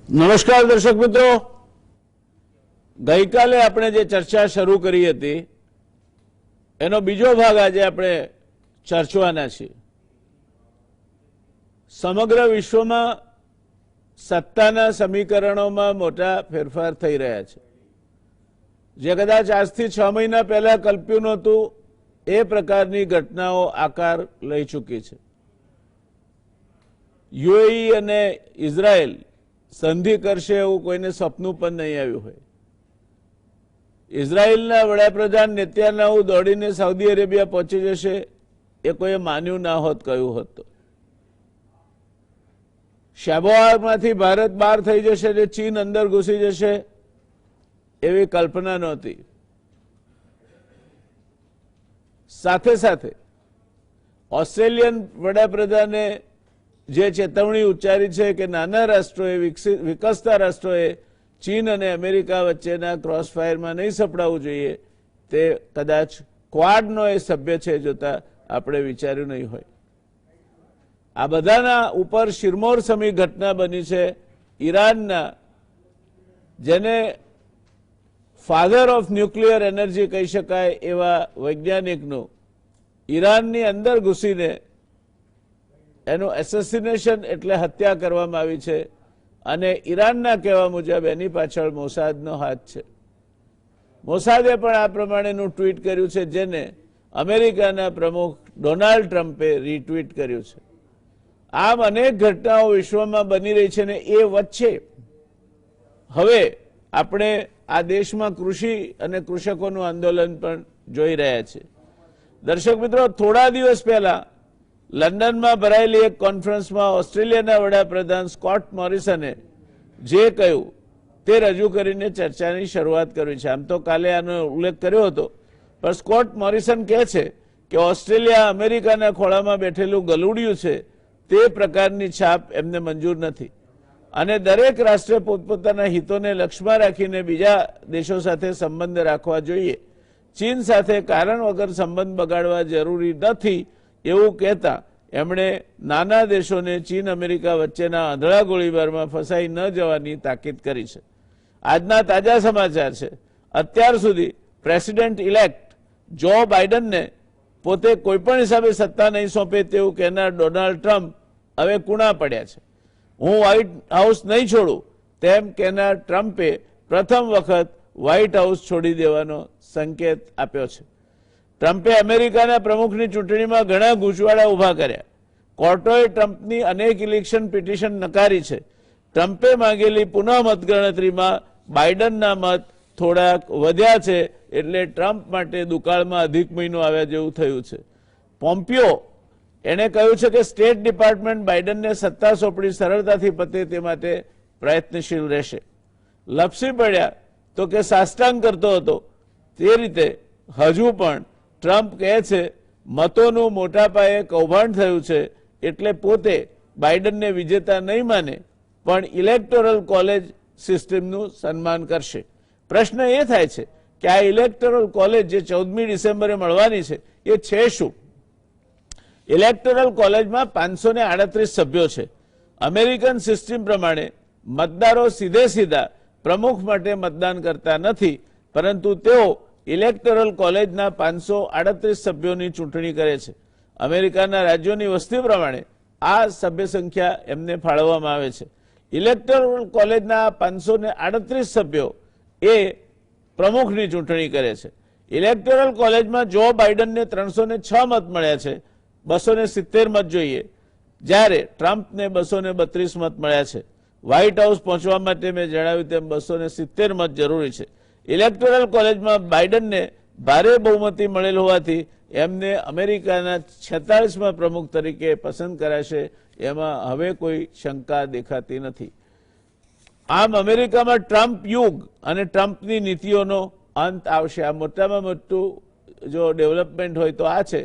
નમસ્કાર દર્શક મિત્રો, ગઈકાલે આપણે જે ચર્ચા શરૂ કરી હતી એનો બીજો ભાગ આજે આપણે ચર્ચવાના છીએ. સમગ્ર વિશ્વમાં સત્તાના સમીકરણોમાં મોટા ફેરફાર થઈ રહ્યા છે. જે કદાચ આજથી 6 મહિના પહેલા કલ્પ્યું નહોતું એ પ્રકારની ઘટનાઓ આકાર લઈ ચૂકી છે. યુએઈ અને ઇઝરાયલ સંધિ કરશે એવું કોઈને સપનું પણ નહીં આવ્યું હોય. ઇઝરાયલના વડાપ્રધાન નેતન્યાહુ દોડીને સાઉદી અરેબિયા પહોંચી જશે એ કોઈએ માન્યું ના હોત, કહ્યું હોત તો. શાબોઆમાંથી ભારત બહાર થઈ જશે ને ચીન અંદર ઘૂસી જશે એવી કલ્પના નહોતી. સાથે સાથે ઓસ્ટ્રેલિયન વડાપ્રધાને જે ચેતવણી ઉચ્ચારી છે કે નાના રાષ્ટ્રોએ વિકસતા રાષ્ટ્રોએ ચીન અને અમેરિકા વચ્ચેના ક્રોસફાયરમાં નહીં સપડાવવું જોઈએ, તે કદાચ ક્વાડનો એ સભ્ય છે જોતા આપણે વિચાર્યું નહીં હોય. આ બધાના ઉપર શિરમોર સમી ઘટના બની છે ઈરાનના, જેને ફાધર ઓફ ન્યુક્લિયર એનર્જી કહી શકાય એવા વૈજ્ઞાનિકનું ઈરાનની અંદર ઘૂસીને એનું એસેસિનેશન એટલે હત્યા કરવામાં આવી છે. અને ઈરાનના કહેવા મુજબ એની પાછળ મોસાદનો હાથ છે. મોસાદે પણ આ પ્રમાણેનું ટ્વીટ કર્યું છે, જેને અમેરિકાના પ્રમુખ ડોનાલ્ડ ટ્રમ્પે રીટ્વીટ કર્યું છે. આમ અનેક ઘટનાઓ વિશ્વમાં બની રહી છે ને એ વચ્ચે હવે આપણે આ દેશમાં કૃષિ અને કૃષકોનું આંદોલન પણ જોઈ રહ્યા છે. દર્શક મિત્રો, થોડા દિવસ પહેલા લંડનમાં ભરાયેલી એક કોન્ફરન્સમાં ઓસ્ટ્રેલિયાના વડાપ્રધાન સ્કોટ મોરિસને જે કહ્યું તે રજૂ કરીને ચર્ચાની શરૂઆત કરી છે. આમ તો કાલે આનો ઉલ્લેખ કર્યો હતો, પણ સ્કોટ મોરિસન કહે છે કે ઓસ્ટ્રેલિયા અમેરિકાના ખોળામાં બેઠેલું ગલુડિયું છે, તે પ્રકારની છાપ એમને મંજૂર નથી અને દરેક રાષ્ટ્રે પોતપોતાના હિતોને લક્ષ્યમાં રાખીને બીજા દેશો સાથે સંબંધ રાખવા જોઈએ. ચીન સાથે કારણ વગર સંબંધ બગાડવા જરૂરી નથી એવું કહેતા એમણે નાના દેશોને ચીન અમેરિકા વચ્ચેના આંધળા ગોળીબારમાં ફસાઈ ન જવાની તાકીદ કરી છે. આજના તાજા સમાચાર છે, અત્યાર સુધી પ્રેસિડેન્ટ ઇલેક્ટ જો બાઇડનને પોતે કોઈપણ હિસાબે સત્તા નહીં સોંપે તેવું કહેનાર ડોનાલ્ડ ટ્રમ્પ હવે કૂણા પડ્યા છે. હું વ્હાઇટ હાઉસ નહીં છોડું તેમ કહેનાર ટ્રમ્પે પ્રથમ વખત વ્હાઇટ હાઉસ છોડી દેવાનો સંકેત આપ્યો છે. ટ્રમ્પે અમેરિકાના પ્રમુખની ચૂંટણીમાં ઘણા ગૂંચવાડા ઉભા કર્યા. કોર્ટોએ ટ્રમ્પની અનેક ઇલેક્શન પિટિશન નકારી છે. ટ્રમ્પે માંગેલી પુનઃ મતગણતરીમાં બાઇડનના મત થોડાક વધ્યા છે, એટલે ટ્રમ્પ માટે દુકાળમાં અધિક મહિનો આવ્યા જેવું થયું છે. પોમ્પિયો એણે કહ્યું છે કે સ્ટેટ ડિપાર્ટમેન્ટ બાઇડનને સત્તા સોંપણી સરળતાથી પતે તે માટે પ્રયત્નશીલ રહેશે. લપસી પડ્યા તો કે સાષ્ટાંગ કરતો હતો, તે રીતે હજુ પણ ટ્રમ્પ કહે છે મતોનું મોટા પાયે કૌભાંડ થયું છે, એટલે પોતે બાઇડનને વિજેતા નહીં માને પણ ઇલેક્ટોરલ કોલેજ સિસ્ટમનું સન્માન કરશે. પ્રશ્ન એ થાય છે કે આ ઇલેક્ટોરલ કોલેજ જે 14મી ડિસેમ્બરે મળવાની છે એ છે શું? ઇલેક્ટોરલ કોલેજમાં 538 સભ્યો છે. અમેરિકન સિસ્ટમ પ્રમાણે મતદારો સીધા પ્રમુખ માટે મતદાન કરતા નથી, પરંતુ તેઓ ઇલેક્ટોરલ કોલેજના 538 સભ્યોની ચૂંટણી કરે છે. અમેરિકાના રાજ્યોની વસ્તી પ્રમાણે આ સભ્ય સંખ્યા એમને ફાળવવામાં આવે છે. ઇલેક્ટોરલ કોલેજના 538 સભ્યો એ પ્રમુખની ચૂંટણી કરે છે. ઇલેક્ટોરલ કોલેજમાં જો બાઇડનને 306 મત મળ્યા છે, 270 મત જોઈએ, જ્યારે ટ્રમ્પને 232 મત મળ્યા છે. વ્હાઇટ હાઉસ પહોંચવા માટે મેં જણાવ્યું તેમ 270 મત જરૂરી છે. ઇલેક્ટોરલ કોલેજમાં બાઇડનને ભારે બહુમતી મળેલ હોવાથી એમને અમેરિકાના 46મા પ્રમુખ તરીકે પસંદ કરાશે, એમાં હવે કોઈ શંકા દેખાતી નથી. આમ અમેરિકામાં ટ્રમ્પ યુગ અને ટ્રમ્પની નીતિઓનો અંત આવશે. આ મોટામાં મોટું જો ડેવલપમેન્ટ હોય તો આ છે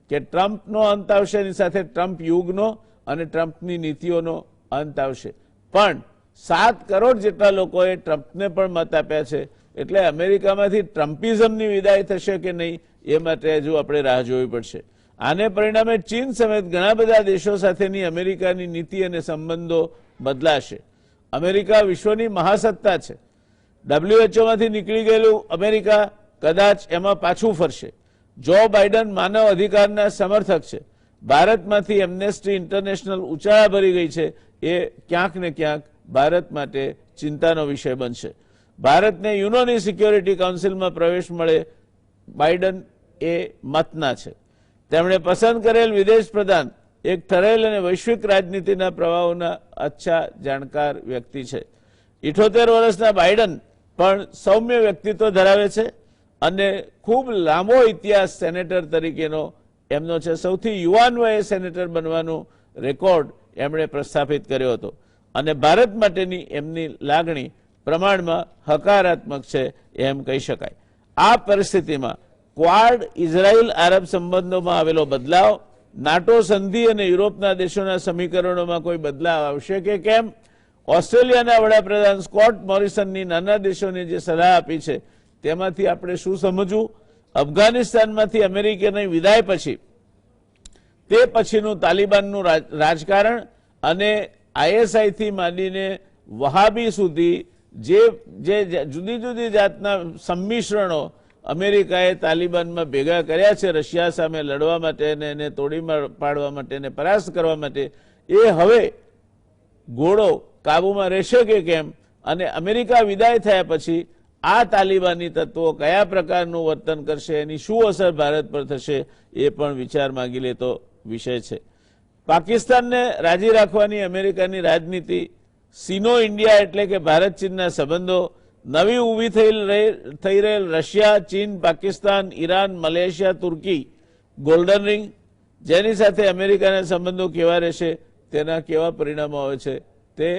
કે ટ્રમ્પનો અંત આવશે, એની સાથે ટ્રમ્પ યુગનો અને ટ્રમ્પની નીતિઓનો અંત આવશે. પણ 7 કરોડ જેટલા લોકોએ ટ્રમ્પને પણ મત આપ્યા છે, એટલે અમેરિકામાંથી ટ્રમ્પિઝમની વિદાય થશે કે નહીં એ માટે હજુ આપણે રાહ જોવી પડશે. આને પરિણામે ચીન સમેત ઘણા બધા દેશો સાથેની અમેરિકાની નીતિ અને સંબંધો બદલાશે. અમેરિકા વિશ્વની મહાસત્તા છે. WHO માંથી નીકળી ગયેલું અમેરિકા કદાચ એમાં પાછું ફરશે. જો બાઇડન માનવ અધિકારના સમર્થક છે. ભારતમાંથી એમ્નેસ્ટી ઇન્ટરનેશનલ ઉચાળા ભરી ગઈ છે. એ ક્યાંક ને ક્યાંક ભારત માટે ચિંતાનો વિષય બનશે. ભારતને યુનોની સિક્યોરિટી કાઉન્સિલમાં પ્રવેશ મળે, બાઇડન એ મતના છે. તેમણે પસંદ કરેલ વિદેશ પ્રધાન એક ઠરેલ અને વૈશ્વિક રાજનીતિના પ્રવાહોના અચ્છા જાણકાર વ્યક્તિ છે. 78 વર્ષના બાઇડન પણ સૌમ્ય વ્યક્તિત્વ ધરાવે છે અને ખૂબ લાંબો ઇતિહાસ સેનેટર તરીકેનો એમનો છે. સૌથી યુવાન વયે સેનેટર બનવાનો રેકોર્ડ એમણે પ્રસ્થાપિત કર્યો હતો અને ભારત માટેની એમની લાગણી પ્રમાણમાં હકારાત્મક છે એમ કહી શકાય. આ પરિસ્થિતિમાં ક્વાડ ઇઝરાયલ આરબ સંબંધોમાં આવેલો બદલાવ, નાટો સંધિ અને યુરોપના દેશોના સમીકરણોમાં કોઈ બદલાવ આવશે કે કેમ, ઓસ્ટ્રેલિયાના વડાપ્રધાન સ્કોટ મોરિસનની નાના દેશોને જે સલાહ આપી છે તેમાંથી આપણે શું સમજવું, અફઘાનિસ્તાનમાંથી અમેરિકાની વિદાય પછી તે પછીનું તાલિબાનનું રાજકારણ અને આઈએસઆઈથી માંડીને વહાબી સુધી જે જુદી જુદી જાતના સંમિશ્રણો અમેરિકાએ તાલિબાનમાં ભેગા કર્યા છે રશિયા સામે લડવા માટે અને એને તોડી પાડવા માટે અને પરાસ્ત કરવા માટે, એ હવે ઘોડો કાબુમાં રહેશે કે કેમ, અને અમેરિકા વિદાય થયા પછી આ તાલિબાની તત્વો કયા પ્રકારનું વર્તન કરશે, એની શું અસર ભારત પર થશે, એ પણ વિચાર માંગી લેતો વિષય છે. પાકિસ્તાનને રાજી રાખવાની અમેરિકાની રાજનીતિ, સિનો ઇન્ડિયા એટલે કે ભારત ચીનના સંબંધો, નવી ઊભી થઈ રહેલ રશિયા, ચીન, પાકિસ્તાન, ઈરાન, મલેશિયા, તુર્કી ગોલ્ડન રિંગ, જેની સાથે અમેરિકાના સંબંધો કેવા રહેશે, તેના કેવા પરિણામો આવે છે તે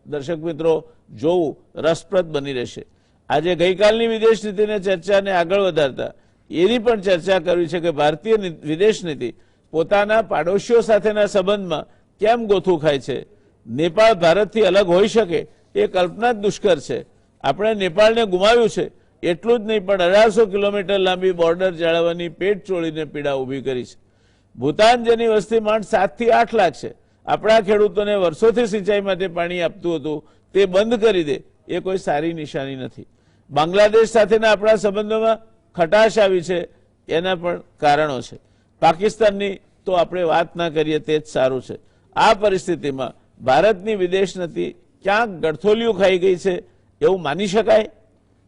દર્શક મિત્રો જોવું રસપ્રદ બની રહેશે. આજે ગઈકાલની વિદેશ નીતિની ચર્ચાને આગળ વધારતા એની પણ ચર્ચા કરવી છે કે ભારતીય વિદેશ નીતિ પોતાના પાડોશીઓ સાથેના સંબંધમાં કેમ ગોથું ખાય છે. નેપાળ ભારતથી અલગ હોઈ શકે એ કલ્પના જ દુષ્કર છે. આપણે નેપાળને ગુમાવ્યું છે એટલું જ નહીં, પણ 1800 કિલોમીટર લાંબી બોર્ડર જાળવવાની પેટ ચોળીને પીડા ઊભી કરી છે. ભૂતાન, જેની વસ્તી માંડ 7 થી 8 લાખ છે, આપણા ખેડૂતોને વર્ષોથી સિંચાઈ માટે પાણી આપતું હતું, તે બંધ કરી દે એ કોઈ સારી નિશાની નથી. બાંગ્લાદેશ સાથેના આપણા સંબંધોમાં ખટાશ આવી છે, એના પણ કારણો છે. પાકિસ્તાનની તો આપણે વાત ના કરીએ તે જ સારું છે. આ પરિસ્થિતિમાં ભારતની વિદેશ નીતિ ક્યાંક ગળથોલિયું ખાઈ ગઈ છે એવું માની શકાય.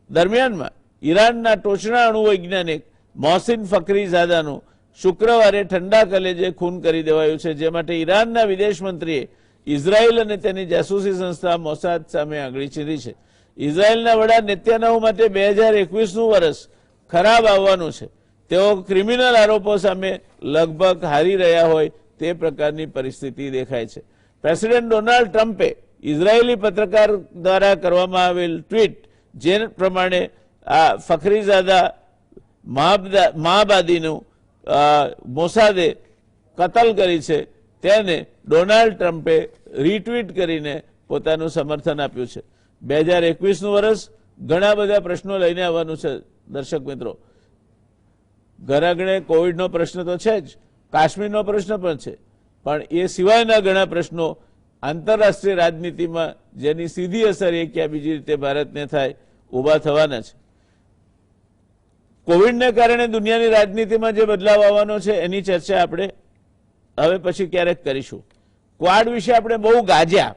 દરમિયાનમાં ઈરાનના ટોચના અણુ વૈજ્ઞાનિક મોહસિન ફખરીઝાદાનું શુક્રવારે ઠંડા કલેજે ખૂન કરી દેવાયું છે, જે માટે ઈરાનના વિદેશ મંત્રીએ ઇઝરાયલ અને તેની જાસૂસી સંસ્થા મોસાદ સામે આંગળી ચીંધી છે. ઇઝરાયલના વડા નેતન્યાહુ માટે 2021નું વર્ષ ખરાબ આવવાનું છે. તેઓ ક્રિમિનલ આરોપો સામે લગભગ હારી રહ્યા હોય તે પ્રકારની પરિસ્થિતિ દેખાય છે. પ્રેસિડેન્ટ ડોનાલ્ડ ટ્રમ્પે ઇઝરાયેલી પત્રકાર દ્વારા કરવામાં આવેલ ટ્વીટ, જે પ્રમાણે આ ફખરીઝાદા મહાબાદીનું મોસાદે કતલ કરી છે, તેને ડોનાલ્ડ ટ્રમ્પે રીટ્વીટ કરીને પોતાનું સમર્થન આપ્યું છે. 2021નું વર્ષ ઘણા બધા પ્રશ્નો લઈને આવવાનું છે દર્શક મિત્રો. ઘર આંગણે કોવિડનો પ્રશ્ન તો છે જ, કાશ્મીરનો પ્રશ્ન પણ છે, પણ એ સિવાયના ઘણા પ્રશ્નો આંતરરાષ્ટ્રીય રાજનીતિમાં જેની સીધી અસર એક યા બીજી રીતે ભારતને થાય ઊભા થવાના છે. કોવિડને કારણે દુનિયાની રાજનીતિમાં જે બદલાવ આવવાનો છે એની ચર્ચા આપણે હવે પછી ક્યારેક કરીશું. ક્વાડ વિશે આપણે બહુ ગાજ્યા,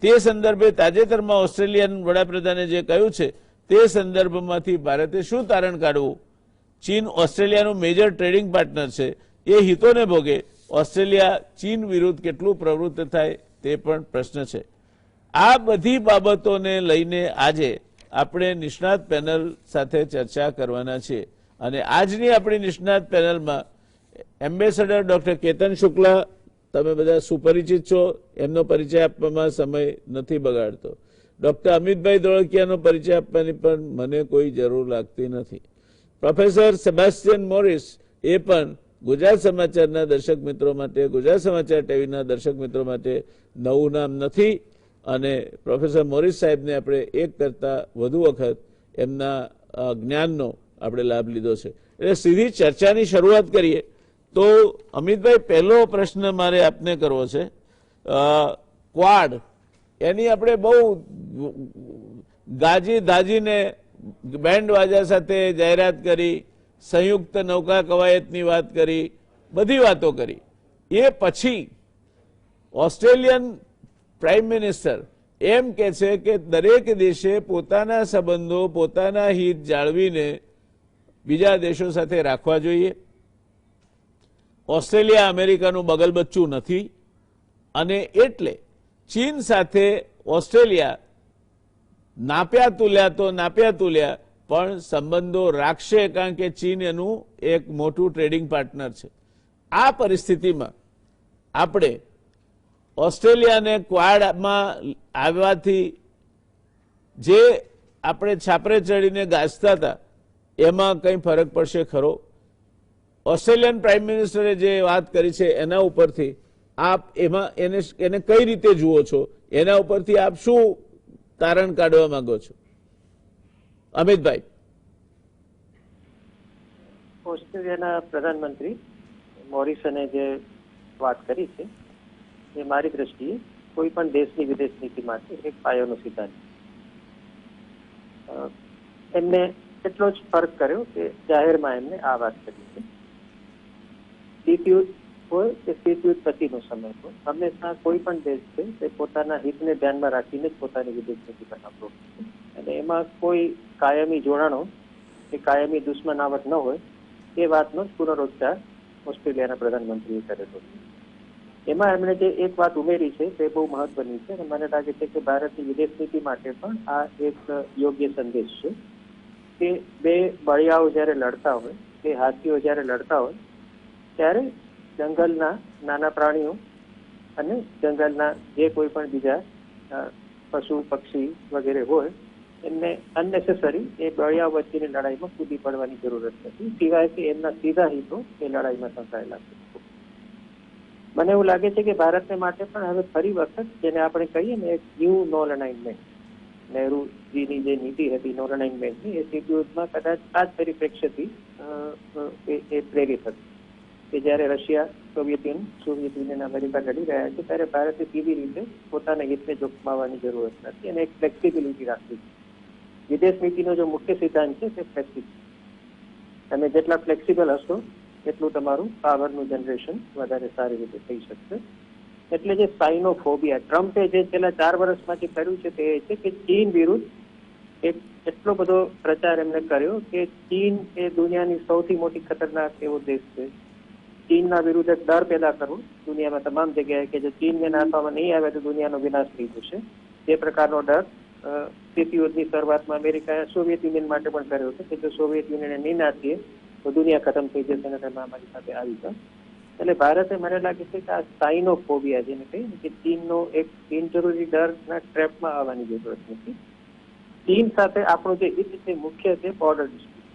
તે સંદર્ભે તાજેતરમાં ઓસ્ટ્રેલિયન વડાપ્રધાને જે કહ્યું છે તે સંદર્ભમાંથી ભારતે શું તારણ કાઢવું. ચીન ઓસ્ટ્રેલિયાનું મેજર ટ્રેડિંગ પાર્ટનર છે, એ હિતોને ભોગે ઓસ્ટ્રેલિયા ચીન વિરુદ્ધ કેટલું પ્રવૃત્ત થાય તે પણ પ્રશ્ન છે. આ બધી બાબતોને લઈને આજે આપણે નિષ્ણાત પેનલ સાથે ચર્ચા કરવાના છીએ અને આજની આપણી નિષ્ણાત પેનલમાં એમ્બેસેડર ડોક્ટર કેતન શુક્લા, તમે બધા સુપરિચિત છો, એમનો પરિચય આપવામાં સમય નથી બગાડતો. ડોક્ટર અમિતભાઈ ધોળકિયાનો પરિચય આપવાની પણ મને કોઈ જરૂર લાગતી નથી. પ્રોફેસર સેબાસ્ટિયન મોરિસ, એ પણ ગુજરાત સમાચારના દર્શક મિત્રો માટે, ગુજરાત સમાચાર ટીવીના દર્શક મિત્રો માટે નવું નામ નથી અને પ્રોફેસર મોરિસ સાહેબને આપણે એક કરતાં વધુ વખત એમના જ્ઞાનનો આપણે લાભ લીધો છે. એટલે સીધી ચર્ચાની શરૂઆત કરીએ તો અમિતભાઈ, પહેલો પ્રશ્ન મારે આપને કરવો છે. ક્વાડ એની આપણે બહુ ગાજી ધાજીને બેન્ડ વાજા સાથે જાહેરાત કરી, સંયુક્ત નૌકા કવાયતની વાત કરી, બધી વાતો કરી. એ પછી ઓસ્ટ્રેલિયન પ્રાઇમ મિનિસ્ટર એમ કે છે કે દરેક દેશે પોતાના સંબંધો, પોતાના હિત જાળવીને બીજા દેશો સાથે રાખવા જોઈએ. ઓસ્ટ્રેલિયા અમેરિકાનું બગલબચ્ચું નથી અને એટલે ચીન સાથે ઓસ્ટ્રેલિયા નાપ્યા તુલ્યા પણ સંબંધો રાખશે, કારણ કે ચીન એનું એક મોટું ટ્રેડિંગ પાર્ટનર છે. આ પરિસ્થિતિમાં આપણે ઓસ્ટ્રેલિયાને ક્વાડમાં આવવાથી જે આપણે છાપરે ચડીને ગાજતા હતા એમાં કંઈ ફરક પડશે ખરો? ઓસ્ટ્રેલિયન પ્રાઇમ મિનિસ્ટરે જે વાત કરી છે એના ઉપરથી આપ એમાં એને કઈ રીતે જુઓ છો? એના ઉપરથી આપ શું તારણ કાઢવા માંગો છો, અમિતભાઈ? ઓસ્ટ્રેલિયાના પ્રધાનમંત્રી મોરિસને જે વાત કરી છે એ મારી દ્રષ્ટિએ કોઈ પણ દેશની વિદેશ નીતિ માટે એક પાયાનો સિદ્ધાંત છે. એમને એટલો જ ફરક કર્યો કે જાહેરમાં એમને આ વાત કરી છે. શીતયુદ્ધ હોય કે શીતયુદ્ધ પછીનો સમય હોય, હંમેશા કોઈ પણ દેશ છે તે પોતાના હિતને ધ્યાનમાં રાખીને જ પોતાની વિદેશ નીતિ બનાવતો છે અને એમાં કોઈ કાયમી જોડાણો કે કાયમી દુશ્મનાવટ ન હોય એ વાતનો જ પુનરોચ્ચાર ઓસ્ટ્રેલિયાના પ્રધાનમંત્રીએ કરેલો છે. એમાં એમણે જે એક વાત ઉમેરી છે તે બહુ મહત્વની છે અને મને લાગે છે કે ભારતની વિદેશ નીતિ માટે પણ આ એક યોગ્ય સંદેશ છે કે બે બળિયાઓ જ્યારે લડતા હોય, બે હાથીઓ જ્યારે લડતા હોય ત્યારે જંગલના નાના પ્રાણીઓ અને જંગલના જે કોઈ પણ બીજા પશુ પક્ષી વગેરે હોય એમને અનનેસેસરી એ બળિયાઓ વચ્ચેની લડાઈમાં કૂદી પડવાની જરૂરત નથી, સિવાય કે એમના સીધા હિતો એ લડાઈમાં સંકળાયેલા છે. મને એવું લાગે છે કે ભારતને માટે પણ હવે ફરી વખત જેને આપણે કહીએ ને એક ન્યૂ નોન અલાઇનમેન્ટ, નહેરુજીની જે નીતિ હતી નોન અલાઇનમેન્ટની, એ શીતયુદ્ધમાં કદાચ આ જ પરિપ્રેક્ષ્યથી એ પ્રેરિત હતી કે જ્યારે રશિયા, સોવિયત યુનિયન, અમેરિકા લડી રહ્યા છે ત્યારે ભારતે સીધી રીતે પોતાના હિતને જોખમાવવાની જરૂરત નથી અને એક ફ્લેક્સિબિલિટી રાખવી છે. વિદેશ નીતિનો જો મુખ્ય સિદ્ધાંત છે તે ફ્લેક્સિબિલિટી. તમે જેટલા ફ્લેક્સિબલ હશો એટલું તમારું પાવરનું જનરેશન વધારે સારી રીતે થઈ શકશે. એટલે જે સાઇનોફોબિયા ટ્રમ્પે જે છેલ્લા 4 વર્ષમાંથી કર્યું છે તે એ છે કે ચીન વિરુદ્ધ એક એટલો બધો પ્રચાર એમને કર્યો કે ચીન એ દુનિયાની સૌથી મોટી ખતરનાક એવો દેશ છે. ચીનના વિરુદ્ધ એક ડર પેદા કરવો દુનિયામાં તમામ જગ્યાએ કે જો ચીનને નાખવામાં નહીં આવે તો દુનિયાનો વિનાશ થઈ જશે. તે પ્રકારનો ડર શીતયુદ્ધની શરૂઆતમાં અમેરિકાએ સોવિયત યુનિયન માટે પણ કર્યો હતો કે જો સોવિયત યુનિયનને નહીં નાખીએ તો દુનિયા ખતમ થઈ જશે અને તમે અમારી સાથે આવી જાઓ. એટલે ભારતે મને લાગે છે કે આ સાઇનોફોબિયા જેને કહીએ કે ચીનનો એક બિનજરૂરી ડરના ટ્રેપમાં આવવાની જરૂરત નથી. ચીન સાથે આપણું જે હિત છે મુખ્ય છે બોર્ડર ડિસ્પ્યુટ.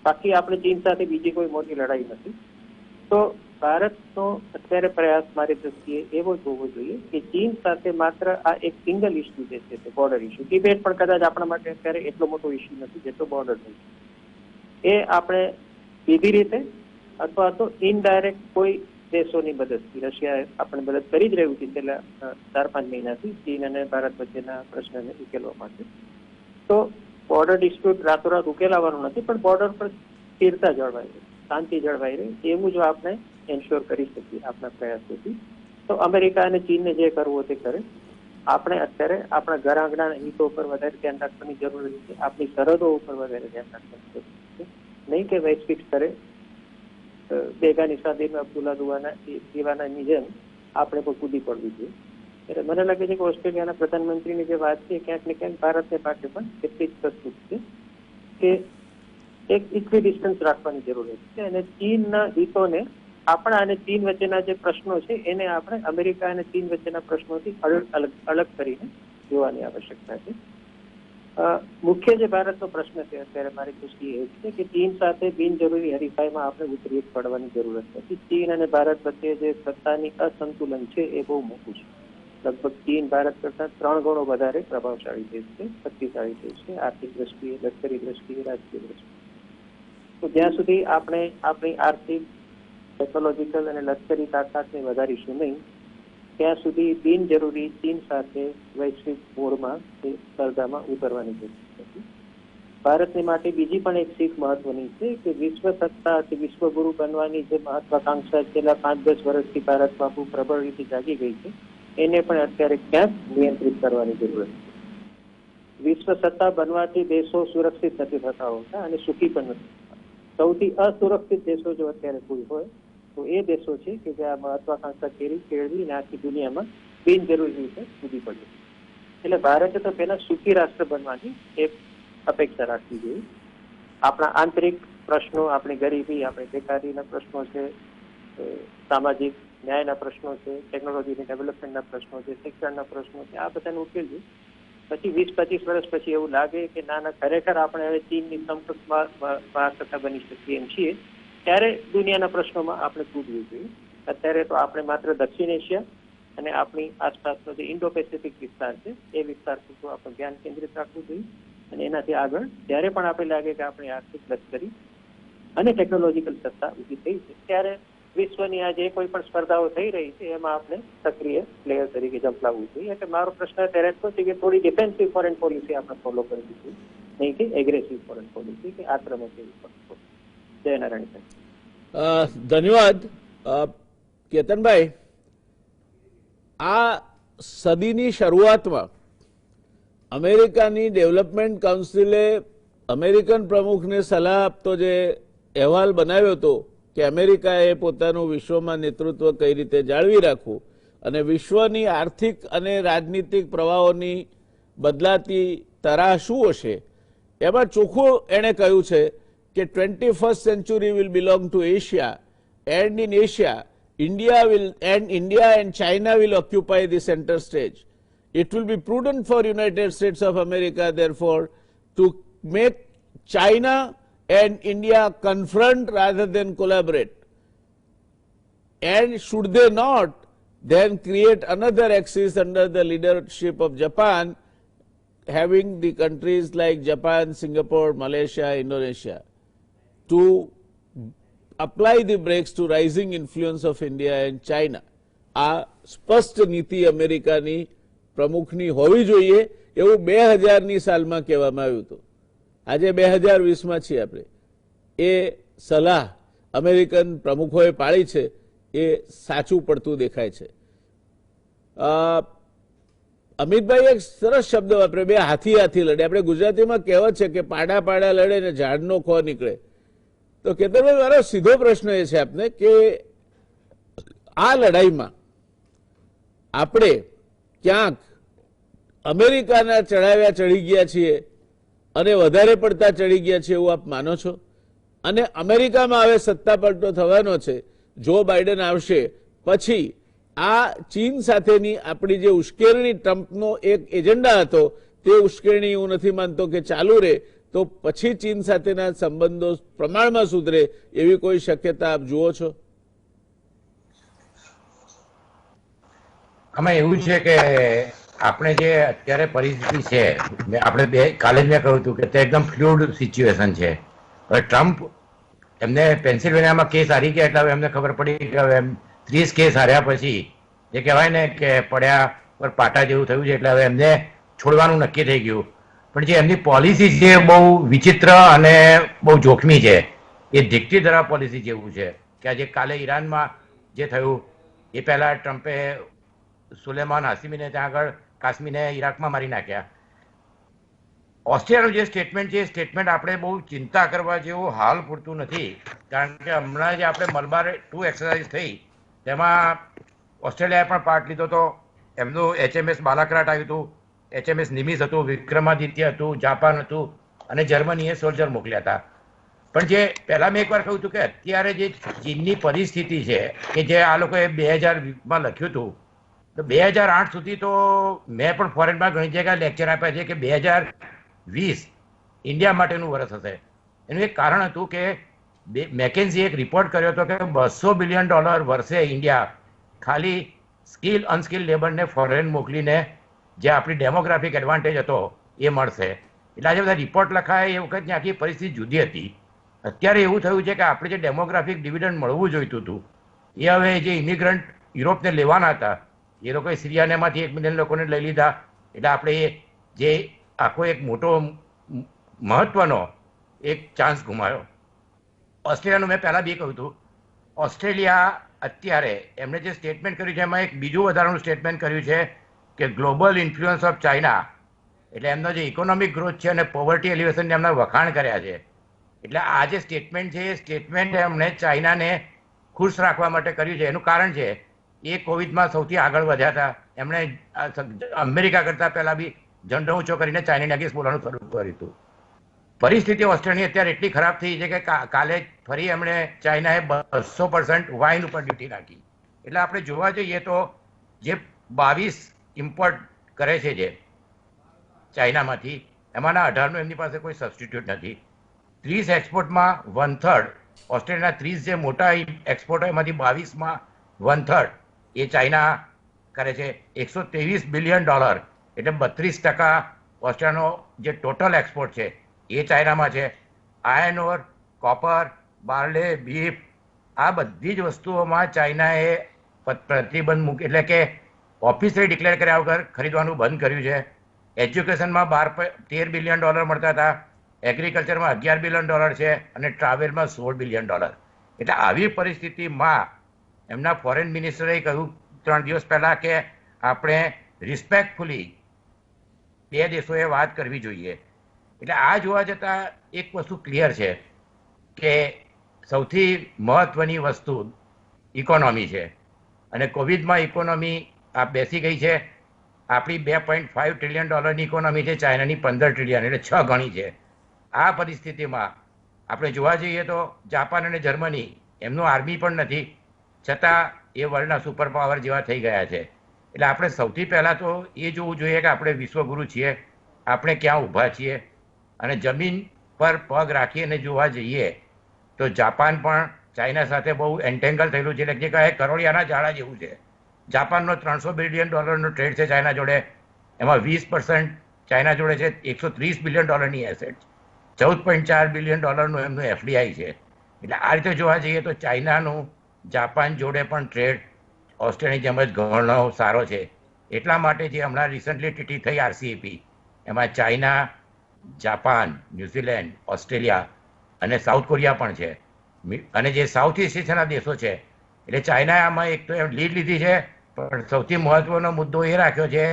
બાકી આપણે ચીન સાથે બીજી કોઈ મોટી લડાઈ નથી. તો ભારતનો અત્યારે પ્રયાસ મારી દ્રષ્ટિએ એવો જ હોવો જોઈએ કે ચીન સાથે માત્ર આ એક સિંગલ ઇસ્યુ જે છે તે બોર્ડર ઇસ્યુ, તિબેટ પણ કદાચ આપણા માટે અત્યારે એટલો મોટો ઇસ્યુ નથી જેટલો બોર્ડર છે, એ આપણે સીધી રીતે અથવા તો ઇનડાયરેક્ટ કોઈ દેશોની મદદથી, રશિયા આપણે મદદ કરી જ રહ્યું છે છેલ્લા 4-5 મહિનાથી ચીન અને ભારત વચ્ચેના પ્રશ્નને ઉકેલવા માટે. તો બોર્ડર ડિસ્પ્યુટ રાતોરાત ઉકેલાવાનું નથી, પણ બોર્ડર પર સ્થિરતા જળવાઈ રહે, શાંતિ જળવાઈ રહે એવું જો આપણે એન્શ્યોર કરી શકીએ આપણા પ્રયાસોથી તો અમેરિકા અને ચીનને જે કરવું તે કરે. આપણે અત્યારે આપણા ઘર આંગણાના હિતો ઉપર વધારે ધ્યાન રાખવાની જરૂર છે, આપણી સરહદો ઉપર વધારે ધ્યાન રાખવાની જરૂર છે. નહીં કે વૈશ્વિક સ્તરે બેગાની શાદીમાં અબ્દુલ્લા દીવાનાની જેમ આપણે પણ કૂદી પડવી જોઈએ. એટલે મને લાગે છે કે ઓસ્ટ્રેલિયાના પ્રધાનમંત્રીની જે વાત છે ક્યાંક ને ક્યાંક ભારતને માટે પણ એટલી જ પ્રસ્તુત છે કે એક ઇક્વી ડિસ્ટન્સ રાખવાની જરૂરત છે અને ચીનના હિતોને આપણા અને ચીન વચ્ચેના જે પ્રશ્નો છે એને આપણે અમેરિકા અને ચીન વચ્ચેના પ્રશ્નોથી અલગ કરીને જોવાની આવશ્યકતા છે. મુખ્ય જે ભારતનો પ્રશ્ન છે અત્યારે મારી દૃષ્ટિએ એ છે કે ચીન સાથે બિનજરૂરી હરીફાઈમાં આપણે ઉતરી પડવાની જરૂરત નથી. ચીન અને ભારત વચ્ચે જે સત્તાની અસંતુલન છે એ બહુ મોટું છે. લગભગ ચીન ભારત કરતા 3 ગણો વધારે પ્રભાવશાળી દેશ છે, શક્તિશાળી દેશ છે, આર્થિક દ્રષ્ટિએ, લશ્કરી દ્રષ્ટિએ, રાજકીય દ્રષ્ટિએ. તો જ્યાં સુધી આપણે આપણી આર્થિક, ટેકનોલોજીકલ અને લશ્કરી તાકાતને વધારીશું નહીં ત્યાં સુધી બિનજરૂરી ચીન સાથે વૈશ્વિક હોડમાં કે સ્પર્ધામાં ઉતરવાની જરૂર નથી. ભારતને માટે બીજી પણ એક શીખ મહત્વની છે કે વિશ્વ સત્તા કે વિશ્વગુરુ બનવાની જે મહત્વાકાંક્ષા છેલ્લા 5-10 વર્ષથી ભારતમાં બહુ પ્રબળ રીતે જાગી ગઈ છે, એને પણ અત્યારે ક્યાંક નિયંત્રિત કરવાની જરૂર છે. વિશ્વ સત્તા બનવાથી દેશો સુરક્ષિત નથી થતા હોતા અને સુખી પણ નથી થતા. સૌથી અસુરક્ષિત દેશો જો અત્યારે કોઈ હોય તો એ દેશો છે કે જે આ મહત્વાકાંક્ષા કેળવીને આખી દુનિયામાં બિનજરૂરી રીતે કૂદી પડે. એટલે ભારતે તો પેલા સુખી રાષ્ટ્ર બનવાની એક અપેક્ષા રાખવી જોઈએ. આપણા આંતરિક પ્રશ્નો, આપણી ગરીબી, આપણી બેકારીના પ્રશ્નો છે, સામાજિક ન્યાયના પ્રશ્નો છે, ટેકનોલોજીની ડેવલપમેન્ટના પ્રશ્નો છે, શિક્ષણના પ્રશ્નો છે, આ બધાને ઉકેલવું. પછી 20-25 વર્ષ પછી એવું લાગે કે ના ખરેખર આપણે હવે ચીનની સમકક્ષ મહાસત્તા બની શકીએ એમ છીએ, ત્યારે દુનિયાના પ્રશ્નોમાં આપણે કૂદવું જોઈએ. અત્યારે તો આપણે માત્ર દક્ષિણ એશિયા અને આપણી આસપાસનો જે ઇન્ડો પેસિફિક વિસ્તાર છે એ વિસ્તાર પૂરતું આપણે ધ્યાન કેન્દ્રિત રાખવું જોઈએ. અને એનાથી આગળ જ્યારે પણ આપણે લાગે કે આપણી આર્થિક, લશ્કરી અને ટેકનોલોજીકલ સત્તા ઊભી થઈ છે, ત્યારે વિશ્વની આ જે કોઈ પણ સ્પર્ધાઓ થઈ રહી છે એમાં આપણે સક્રિય પ્લેયર તરીકે ઝંપલાવવું જોઈએ. એટલે મારો પ્રશ્ન અત્યારે એટલો છે કે થોડી ડિફેન્સિવ ફોરેન પોલિસી આપણે ફોલો કરવી જોઈએ, નહીં કે એગ્રેસિવ ફોરેન પોલિસી કે આક્રમક એવી ફોરેન પોલિસી. જય નારાયણ. ધન્યવાદ કેતનભાઈ. આ સદીની શરૂઆતમાં અમેરિકાની ડેવલપમેન્ટ કાઉન્સિલે અમેરિકન પ્રમુખને સલાહ આપતો જે અહેવાલ બનાવ્યો હતો કે અમેરિકાએ પોતાનું વિશ્વમાં નેતૃત્વ કઈ રીતે જાળવી રાખવું અને વિશ્વની આર્થિક અને રાજનીતિક પ્રવાહોની બદલાતી તરાહ શું હશે, એમાં ચોખ્ખું એણે કહ્યું છે કે 21st century will belong to Asia, and in Asia, India and China will occupy the center stage. It will be prudent for United States of America, therefore, to make China and India confront rather than collaborate. And should they not, then create another axis under the leadership of Japan, having the countries like Japan, Singapore, Malaysia, Indonesia, to apply the brakes to rising influence of India and China. આ સ્પષ્ટ નીતિ અમેરિકાની પ્રમુખની હોવી જોઈએ એવું 2000ની સાલમાં કહેવામાં આવ્યું હતું. આજે 2020માં છીએ આપણે. એ સલાહ અમેરિકન પ્રમુખોએ પાળી છે એ સાચું પડતું દેખાય છે. અમિતભાઈ એક સરસ શબ્દ વાપરે, બે હાથી લડે. આપણે ગુજરાતીમાં કહેવત છે કે પાડા લડે ને ઝાડનો ખો નીકળે. તો કેતનભાઈ, મારો સીધો પ્રશ્ન એ છે આપને કે આ લડાઈમાં આપણે ક્યાંક અમેરિકાના ચડાવ્યા ચડી ગયા છીએ અને વધારે પડતા ચડી ગયા છીએ એવું આપ માનો છો? અને અમેરિકામાં હવે સત્તા પલટો થવાનો છે, જો બાઇડન આવશે પછી આ ચીન સાથેની આપણી જે ઉશ્કેરણી, ટ્રમ્પનો એક એજન્ડા હતો, તે ઉશ્કેરણી હું નથી માનતો કે ચાલુ રહે, તો પછી ચીન સાથેના સંબંધો પ્રમાણમાં સુધરે એવી કોઈ શક્યતા આપ જુઓ છો? આમાં એવું છે કે આપણે જે અત્યારે પરિસ્થિતિ છે, આપણે કાલે જ મેં કહ્યું હતું કે તે એકદમ ફ્લુઇડ સિચ્યુએશન છે. હવે ટ્રમ્પ એમને પેન્સિલ્વેનિયામાં કેસ હારી ગયા એટલે હવે એમને ખબર પડી કે હવે 30 કેસ હાર્યા પછી જે કહેવાય ને કે પડ્યા પર પાટા જેવું થયું છે, એટલે હવે એમને છોડવાનું નક્કી થઈ ગયું. પણ જે એમની પોલિસી છે બહુ વિચિત્ર અને બહુ જોખમી છે. એ ડિક્ટેટરા પોલિસી જેવું છે કે આજે કાલે ઈરાનમાં જે થયું એ પહેલા ટ્રમ્પે સુલેમાન હાસિમીને ત્યાં આગળ કાશ્મીરને ઈરાકમાં મારી નાખ્યા. ઓસ્ટ્રેલિયાનું જે સ્ટેટમેન્ટ છે એ સ્ટેટમેન્ટ આપણે બહુ ચિંતા કરવા જેવું હાલ પૂરતું નથી, કારણ કે હમણાં જે આપણે મલબાર 2 એક્સરસાઇઝ થઈ તેમાં ઓસ્ટ્રેલિયાએ પણ પાર્ટ લીધો હતો. એમનું HMS બાલાક્રાટ આવ્યું હતું, HMS નિમિસ હતું, વિક્રમાદિત્ય હતું, જાપાન હતું અને જર્મનીએ સોલ્જર મોકલ્યા હતા. પણ જે પહેલા મેં એકવાર કહ્યું હતું કે અત્યારે જે ચીનની પરિસ્થિતિ છે કે જે આ લોકોએ 2020માં લખ્યું હતું, તો 2008 સુધી તો મેં પણ ફોરેનમાં ઘણી જગ્યાએ લેક્ચર આપ્યા છે કે 2020 ઇન્ડિયા માટેનું વર્ષ હશે. એનું એક કારણ હતું કે મેકેન્ઝીએ એક રિપોર્ટ કર્યો હતો કે $200 બિલિયન વર્ષે ઇન્ડિયા ખાલી સ્કિલ અનસ્કિલ લેબરને ફોરેન મોકલીને જે આપણી ડેમોગ્રાફિક એડવાન્ટેજ હતો એ મળશે. એટલે આજે બધા રિપોર્ટ લખાય એ વખતની આખી પરિસ્થિતિ જુદી હતી. અત્યારે એવું થયું છે કે આપણે જે ડેમોગ્રાફિક ડિવિડન્ડ મળવું જોઈતું હતું એ હવે જે ઇમિગ્રન્ટ યુરોપને લેવાના હતા એ લોકોએ સિરિયાનામાંથી 1 મિલિયન લોકોને લઈ લીધા. એટલે આપણે જે આખો એક મોટો મહત્વનો એક ચાન્સ ગુમાવ્યો. ઓસ્ટ્રેલિયાનું મેં પહેલા બી કહ્યું હતું, ઓસ્ટ્રેલિયા અત્યારે એમણે જે સ્ટેટમેન્ટ કર્યું છે એમાં એક બીજું વધારાનું સ્ટેટમેન્ટ કર્યું છે કે ગ્લોબલ ઇન્ફ્લુઅન્સ ઓફ ચાઇના, એટલે એમનો જે ઇકોનોમિક ગ્રોથ છે અને પોવર્ટી એલિવેશનને એમના વખાણ કર્યા છે. એટલે આ જે સ્ટેટમેન્ટ છે એ સ્ટેટમેન્ટ એમણે ચાઇનાને ખુશ રાખવા માટે કર્યું છે. એનું કારણ છે એ કોવિડમાં સૌથી આગળ વધ્યા હતા. એમણે અમેરિકા કરતાં પહેલા બી ઝંડો ઊંચો કરીને ચાઇનાની અગેન્સ્ટ બોલવાનું શરૂ કર્યું હતું. પરિસ્થિતિ ઓસ્ટ્રેલિયાની અત્યારે એટલી ખરાબ થઈ છે કે કાલે ફરી એમણે ચાઇનાએ 200% વાઇન ઉપર ડ્યુટી નાખી. એટલે આપણે જોવા જઈએ તો જે 22 ઇમ્પોર્ટ કરે છે જે ચાઇનામાંથી, એમાંના 18નું એમની પાસે કોઈ સબસ્ટિટ્યૂટ નથી. 30 એક્સપોર્ટમાં 1/3, ઓસ્ટ્રેલિયાના 30 જે મોટા એક્સપોર્ટ એમાંથી 22માં 1/3 એ ચાઇના કરે છે. $123 બિલિયન, એટલે 32% ઓસ્ટ્રેલિયાનો જે ટોટલ એક્સપોર્ટ છે એ ચાઇનામાં છે. આયર્ન ઓર, કોપર, બાર્લે, બીફ, આ બધી જ વસ્તુઓમાં ચાઇનાએ પ્રતિબંધ મૂકી, એટલે કે ઓફિશિયલી ડિક્લેર કર્યા વગર ખરીદવાનું બંધ કર્યું છે. એજ્યુકેશનમાં $13 બિલિયન મળતા હતા, એગ્રીકલ્ચરમાં $11 બિલિયન છે અને ટ્રાવેલમાં $16 બિલિયન. એટલે આવી પરિસ્થિતિમાં એમના ફોરેન મિનિસ્ટરે કહ્યું 3 દિવસ પહેલા કે આપણે રિસ્પેક્ટફુલી બે દેશોએ વાત કરવી જોઈએ. એટલે આ જોવા જતાં એક વસ્તુ ક્લિયર છે કે સૌથી મહત્વની વસ્તુ ઇકોનોમી છે અને કોવિડમાં ઇકોનોમી આ બેસી ગઈ છે. આપણી $2.5 ટ્રિલિયન ઇકોનોમી છે, ચાઇનાની 15 ટ્રિલિયન, એટલે 6 ગણી છે. આ પરિસ્થિતિમાં આપણે જોવા જઈએ તો જાપાન અને જર્મની, એમનું આર્મી પણ નથી, છતાં એ વર્લ્ડના સુપર પાવર જેવા થઈ ગયા છે. એટલે આપણે સૌથી પહેલાં તો એ જોવું જોઈએ કે આપણે વિશ્વગુરુ છીએ, આપણે ક્યાં ઊભા છીએ. અને જમીન પર પગ રાખીને જોવા જઈએ તો જાપાન પણ ચાઇના સાથે બહુ એન્ટેંગલ થયેલું છે, એટલે જે કહે કરોળિયાના ઝાડા જેવું છે. જાપાનનો $300 બિલિયન ટ્રેડ છે ચાઇના જોડે, એમાં 20% ચાઇના જોડે છે. $130 બિલિયન એસેટ, $14.4 બિલિયન એમનું FDI છે. એટલે આ રીતે જોવા જઈએ તો ચાઇનાનું જાપાન જોડે પણ ટ્રેડ ઓસ્ટ્રેલિયાની જેમ જ ઘણો સારો છે. એટલા માટે જે હમણાં રિસન્ટલી ટીટી થઈ RCEP, એમાં ચાઇના, જાપાન, ન્યુઝીલેન્ડ, ઓસ્ટ્રેલિયા અને સાઉથ કોરિયા પણ છે. અને જે સાઉથ ઇસ્ટ એશિયાના દેશો છે, એટલે ચાઇનાએ આમાં એક તો એમ લીડ લીધી છે, પણ સૌથી મહત્વનો મુદ્દો એ રાખ્યો છે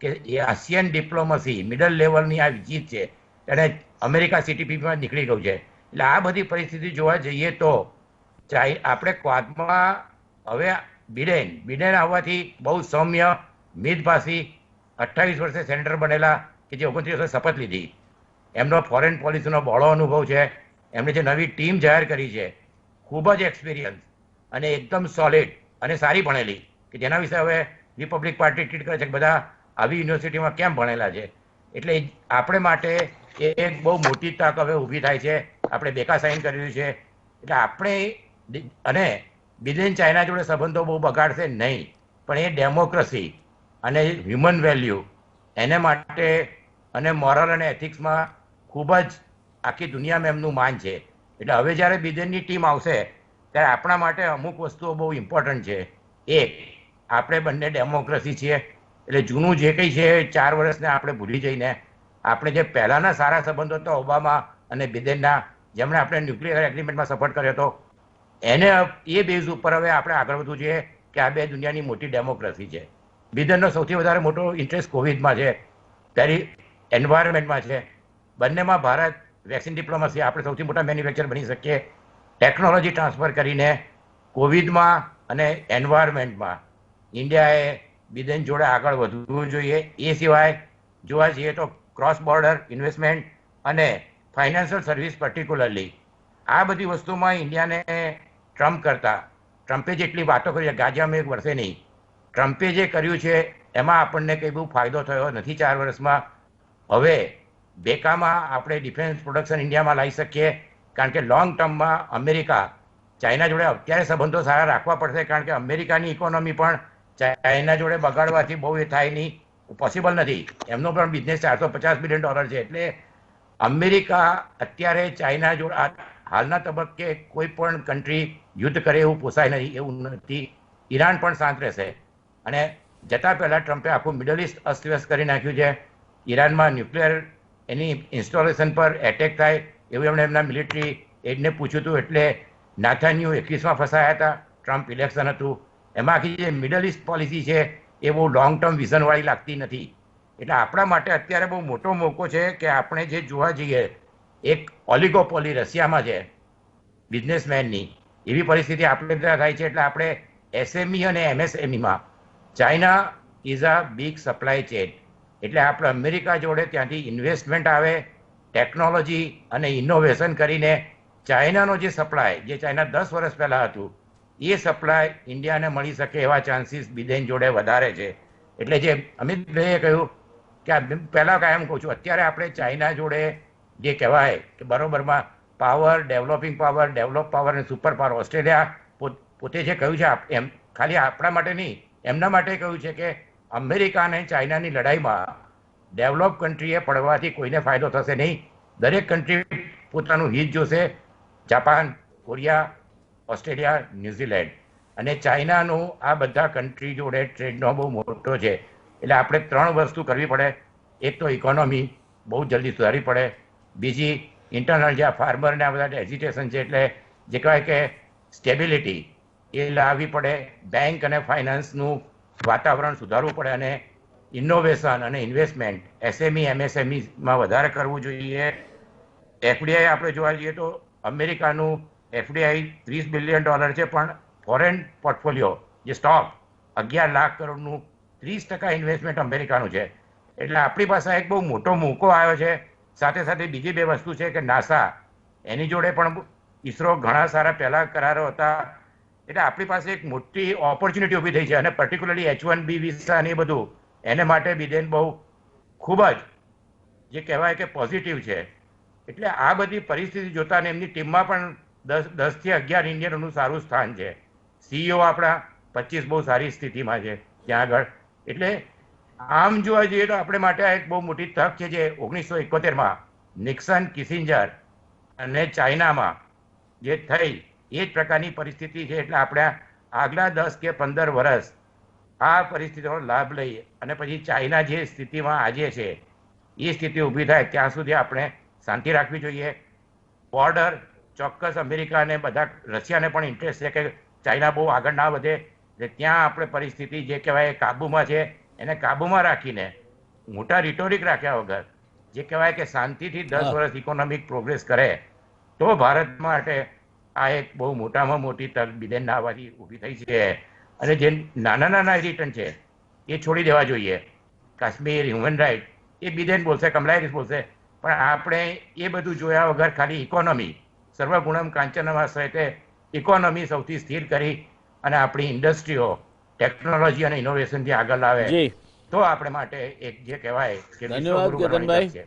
કે એ આસિયન ડિપ્લોમસી મિડલ લેવલની આ જીત છે, અને અમેરિકા CTPPમાં નીકળી ગયું છે. એટલે આ બધી પરિસ્થિતિ જોવા જઈએ તો આપણે ક્વાડમાં હવે બિડેન આવવાથી બહુ સૌમ્ય, મિતભાષી, 28 વર્ષે સેનેટર બનેલા કે જે 29 વર્ષે શપથ લીધી, એમનો ફોરેન પોલિસીનો બહોળો અનુભવ છે. એમણે જે નવી ટીમ જાહેર કરી છે, ખૂબ જ એક્સપિરિયન્સ અને એકદમ સોલિડ અને સારી ભણેલી, કે જેના વિશે હવે રિપબ્લિક પાર્ટી ટ્વીટ કરે છે કે બધા આવી યુનિવર્સિટીમાં કેમ ભણેલા છે. એટલે આપણે માટે એ એક બહુ મોટી તક હવે ઊભી થાય છે. આપણે બેકા સાઇન કર્યું છે. એટલે આપણે અને બિડેન ચાઇના જોડે સંબંધો બહુ બગાડશે નહીં, પણ એ ડેમોક્રેસી અને હ્યુમન વેલ્યુ એને માટે અને મોરલ અને એથિક્સમાં ખૂબ જ આખી દુનિયામાં એમનું માન છે. એટલે હવે જ્યારે બિડેનની ટીમ આવશે ત્યારે આપણા માટે અમુક વસ્તુઓ બહુ ઇમ્પોર્ટન્ટ છે. એક, આપણે બંને ડેમોક્રેસી છીએ, એટલે જૂનું જે કંઈ છે 4 વર્ષને આપણે ભૂલી જઈને આપણે જે પહેલાંના સારા સંબંધો હતા ઓબામા અને બિડેનના, જેમણે આપણે ન્યુક્લિયર એગ્રીમેન્ટમાં સપોર્ટ કર્યો હતો, એને એ બેઝ ઉપર હવે આપણે આગળ વધવું જોઈએ કે આ બે દુનિયાની મોટી ડેમોક્રેસી છે. બિડેનનો સૌથી વધારે મોટો ઇન્ટરેસ્ટ કોવિડમાં છે, ત્યારે એન્વાયરમેન્ટમાં છે. બંનેમાં ભારત વેક્સિન ડિપ્લોમસી, આપણે સૌથી મોટા મેન્યુફેક્ચર બની શકીએ ટેકનોલોજી ટ્રાન્સફર કરીને. કોવિડમાં અને એન્વાયરમેન્ટમાં ઇન્ડિયાએ બિડેન જોડે આગળ વધવું જોઈએ. એ સિવાય જોવા જઈએ તો ક્રોસ બોર્ડર ઇન્વેસ્ટમેન્ટ અને ફાઇનાન્શિયલ સર્વિસ પર્ટિક્યુલરલી, આ બધી વસ્તુમાં ઇન્ડિયાને ટ્રમ્પે જેટલી વાતો કરી છે, ગાજામાં એક વર્ષે નહીં, ટ્રમ્પે જે કર્યું છે એમાં આપણને કંઈ બહુ ફાયદો થયો નથી 4 વર્ષમાં. હવે બેકામાં આપણે ડિફેન્સ પ્રોડક્શન ઇન્ડિયામાં લાવી શકીએ, કારણ કે લોંગ ટર્મમાં અમેરિકા ચાઇના જોડે અત્યારે સંબંધો સારા રાખવા પડશે, કારણ કે અમેરિકાની ઇકોનોમી પણ ચાઇના જોડે બગાડવાથી બહુ એ થાય નહીં, પોસિબલ નથી. એમનો પણ બિઝનેસ $450 બિલિયન છે. એટલે અમેરિકા અત્યારે ચાઇના જોડે હાલના તબક્કે કોઈ પણ કન્ટ્રી યુદ્ધ કરે એવું પોસાય નહીં, એવું નથી. ઈરાન પણ શાંત રહેશે. અને જતા પહેલા ટ્રમ્પે આખું મિડલ ઇસ્ટ અસ્તવ્યસ્ત કરી નાખ્યું છે. ઈરાનમાં ન્યુક્લિયર એની ઇન્સ્ટોલેશન પર એટેક થાય એવું એમણે એમના મિલિટરી એડને પૂછ્યું હતું, એટલે નાથાન્યુ 21માં ફસાયા હતા. ટ્રમ્પ ઇલેક્શન હતું એમાં આખી જે મિડલ ઇસ્ટ પોલિસી છે એ બહુ લોંગ ટર્મ વિઝનવાળી લાગતી નથી. એટલે આપણા માટે અત્યારે બહુ મોટો મોકો છે કે આપણે જે જોવા જઈએ એક ઓલિગોપોલી રશિયામાં છે બિઝનેસમેનની, એવી પરિસ્થિતિ આપણે ત્યાં થાય છે. એટલે આપણે એસએમઈ અને એમએસએમઈમાં China is a big supply chain. એટલે આપણે અમેરિકા જોડે ત્યાંથી ઇન્વેસ્ટમેન્ટ આવે, ટેકનોલોજી અને ઇનોવેશન કરીને ચાઇનાનો જે સપ્લાય જે ચાઇના 10 વર્ષ પહેલાં હતું એ સપ્લાય ઇન્ડિયાને મળી શકે એવા ચાન્સીસ બિડેન જોડે વધારે છે. એટલે જે અમિતભાઈએ કહ્યું કે પહેલાં કાયમ કહું છું, અત્યારે આપણે ચાઇના જોડે જે કહેવાય કે બરોબરમાં પાવર, ડેવલપ પાવર અને સુપર પાવર, ઓસ્ટ્રેલિયા પોતે જે કહ્યું છે એમ ખાલી આપણા માટે નહીં એમના માટે કહ્યું છે કે અમેરિકા અને ચાઇનાની લડાઈમાં ડેવલપ કન્ટ્રીએ પડવાથી કોઈને ફાયદો થશે નહીં. દરેક કન્ટ્રી પોતાનું હિત જોશે. જાપાન, કોરિયા, ઓસ્ટ્રેલિયા, ન્યુઝીલેન્ડ અને ચાઇનાનું આ બધા કન્ટ્રી જોડે ટ્રેડનો બહુ મોટો છે. એટલે આપણે 3 વસ્તુ કરવી પડે. એક તો ઇકોનોમી બહુ જલ્દી સુધારવી પડે, બીજી ઇન્ટરનલ જે ફાર્મરને આ બધા એજિટેશન છે એટલે જે કહેવાય કે સ્ટેબિલિટી એ લાવવી પડે, બેંક અને ફાઇનાન્સનું વાતાવરણ સુધારવું પડે અને ઇનોવેશન અને ઇન્વેસ્ટમેન્ટ એસએમઈ એમએસએમઈમાં વધારે કરવું જોઈએ. એફડીઆઈ આપણે જોવા જઈએ તો અમેરિકાનું એફડીઆઈ $30 બિલિયન છે, પણ ફોરેન પોર્ટફોલિયો જે સ્ટોક 11 લાખ કરોડનું 30% ઇન્વેસ્ટમેન્ટ અમેરિકાનું છે. એટલે આપણી પાસે એક બહુ મોટો મોકો આવ્યો છે. સાથે સાથે બીજી 2 વસ્તુ છે કે નાસા, એની જોડે પણ ઈસરો ઘણા સારા પહેલા કરારો હતા. એટલે આપણી પાસે એક મોટી ઓપોર્ચ્યુનિટી ઊભી થઈ છે અને પર્ટિક્યુલરલી H1B વિઝા ને એ બધું એને માટે બિડેન બહુ ખૂબ જ જે કહેવાય કે પોઝિટિવ છે. એટલે આ બધી પરિસ્થિતિ જોતા ને એમની ટીમમાં પણ 10 થી 11 ઇન્ડિયનોનું સારું સ્થાન છે. સીઈઓ આપણા 25 બહુ સારી સ્થિતિમાં છે ત્યાં આગળ. એટલે આમ જોવા જઈએ તો આપણે માટે આ એક બહુ મોટી તક છે જે 1971માં નિક્સન, કિસિંજર અને ચાઇનામાં જે થઈ એ જ પ્રકારની પરિસ્થિતિ છે. એટલે આપણે આગલા 10 કે 15 વર્ષ આ પરિસ્થિતિનો લાભ લઈએ અને પછી ચાઇના જે સ્થિતિમાં આજે છે એ સ્થિતિ ઊભી થાય ત્યાં સુધી આપણે શાંતિ રાખવી જોઈએ. બોર્ડર ચોક્કસ અમેરિકા અને બધા રશિયાને પણ ઇન્ટરેસ્ટ છે કે ચાઇના બહુ આગળ ના વધે. ત્યાં આપણે પરિસ્થિતિ જે કહેવાય કાબૂમાં છે એને કાબૂમાં રાખીને મોટા રિટોરિક રાખ્યા વગર જે કહેવાય કે શાંતિથી 10 વર્ષ ઇકોનોમિક પ્રોગ્રેસ કરે તો ભારત માટે આ એક બહુ મોટામાં મોટી તક બિડેન આવવાથી ઊભી થઈ છે. અને જે નાના નાના રિટર્ન છે એ છોડી દેવા જોઈએ. Kashmir, human write A Biden બોલશે, કમલા હેરિસ બોલશે, પણ આપણે એ બધું જોયા વગર ખાલી ઇકોનોમી સર્વગુણમ કાંચનમાશ્રયતે ઇકોનોમી સૌથી સ્થિર કરી અને આપણી ઇન્ડસ્ટ્રીઓ ટેકનોલોજી અને ઇનોવેશનથી આગળ લાવે તો આપણે માટે એક જે કહેવાય કે ધન્યવાદ કેતનભાઈ.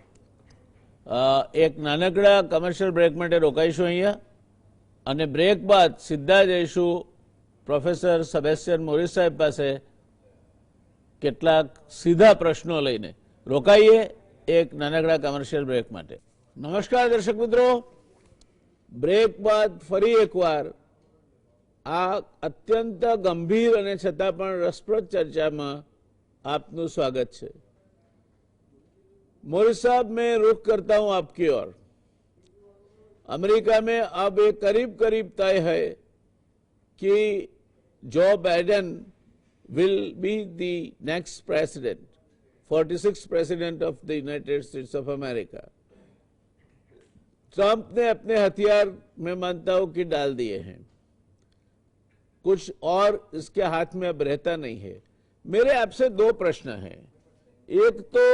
એક નાનકડા કમર્શિયલ બ્રેક માટે રોકાઈશું અહીંયા અને બ્રેક બાદ સીધા જઈશું પ્રોફેસર સેબેસ્ટિયન મોરિસ સાહેબ પાસે કેટલાક સીધા પ્રશ્નો લઈને. રોકાઈએ એક નાનકડા કમર્શિયલ બ્રેક માટે. નમસ્કાર દર્શક મિત્રો, બ્રેક બાદ ફરી એકવાર આ અત્યંત ગંભીર અને છતાં પણ રસપ્રદ ચર્ચામાં आपનું स्वागत है। मोरिस साहब, मैं रुख करता हूं आपकी ओर। अमेरिका में अब ये करीब करीब तय है कि Joe Biden will be the next president, 46th president of the United states of America. Trump ने अपने हथियार में मानता हूं कि डाल दिए हैं, कुछ और इसके हाथ में अब रहता नहीं है। मेरे आपसे दो प्रश्न हैं। एक तो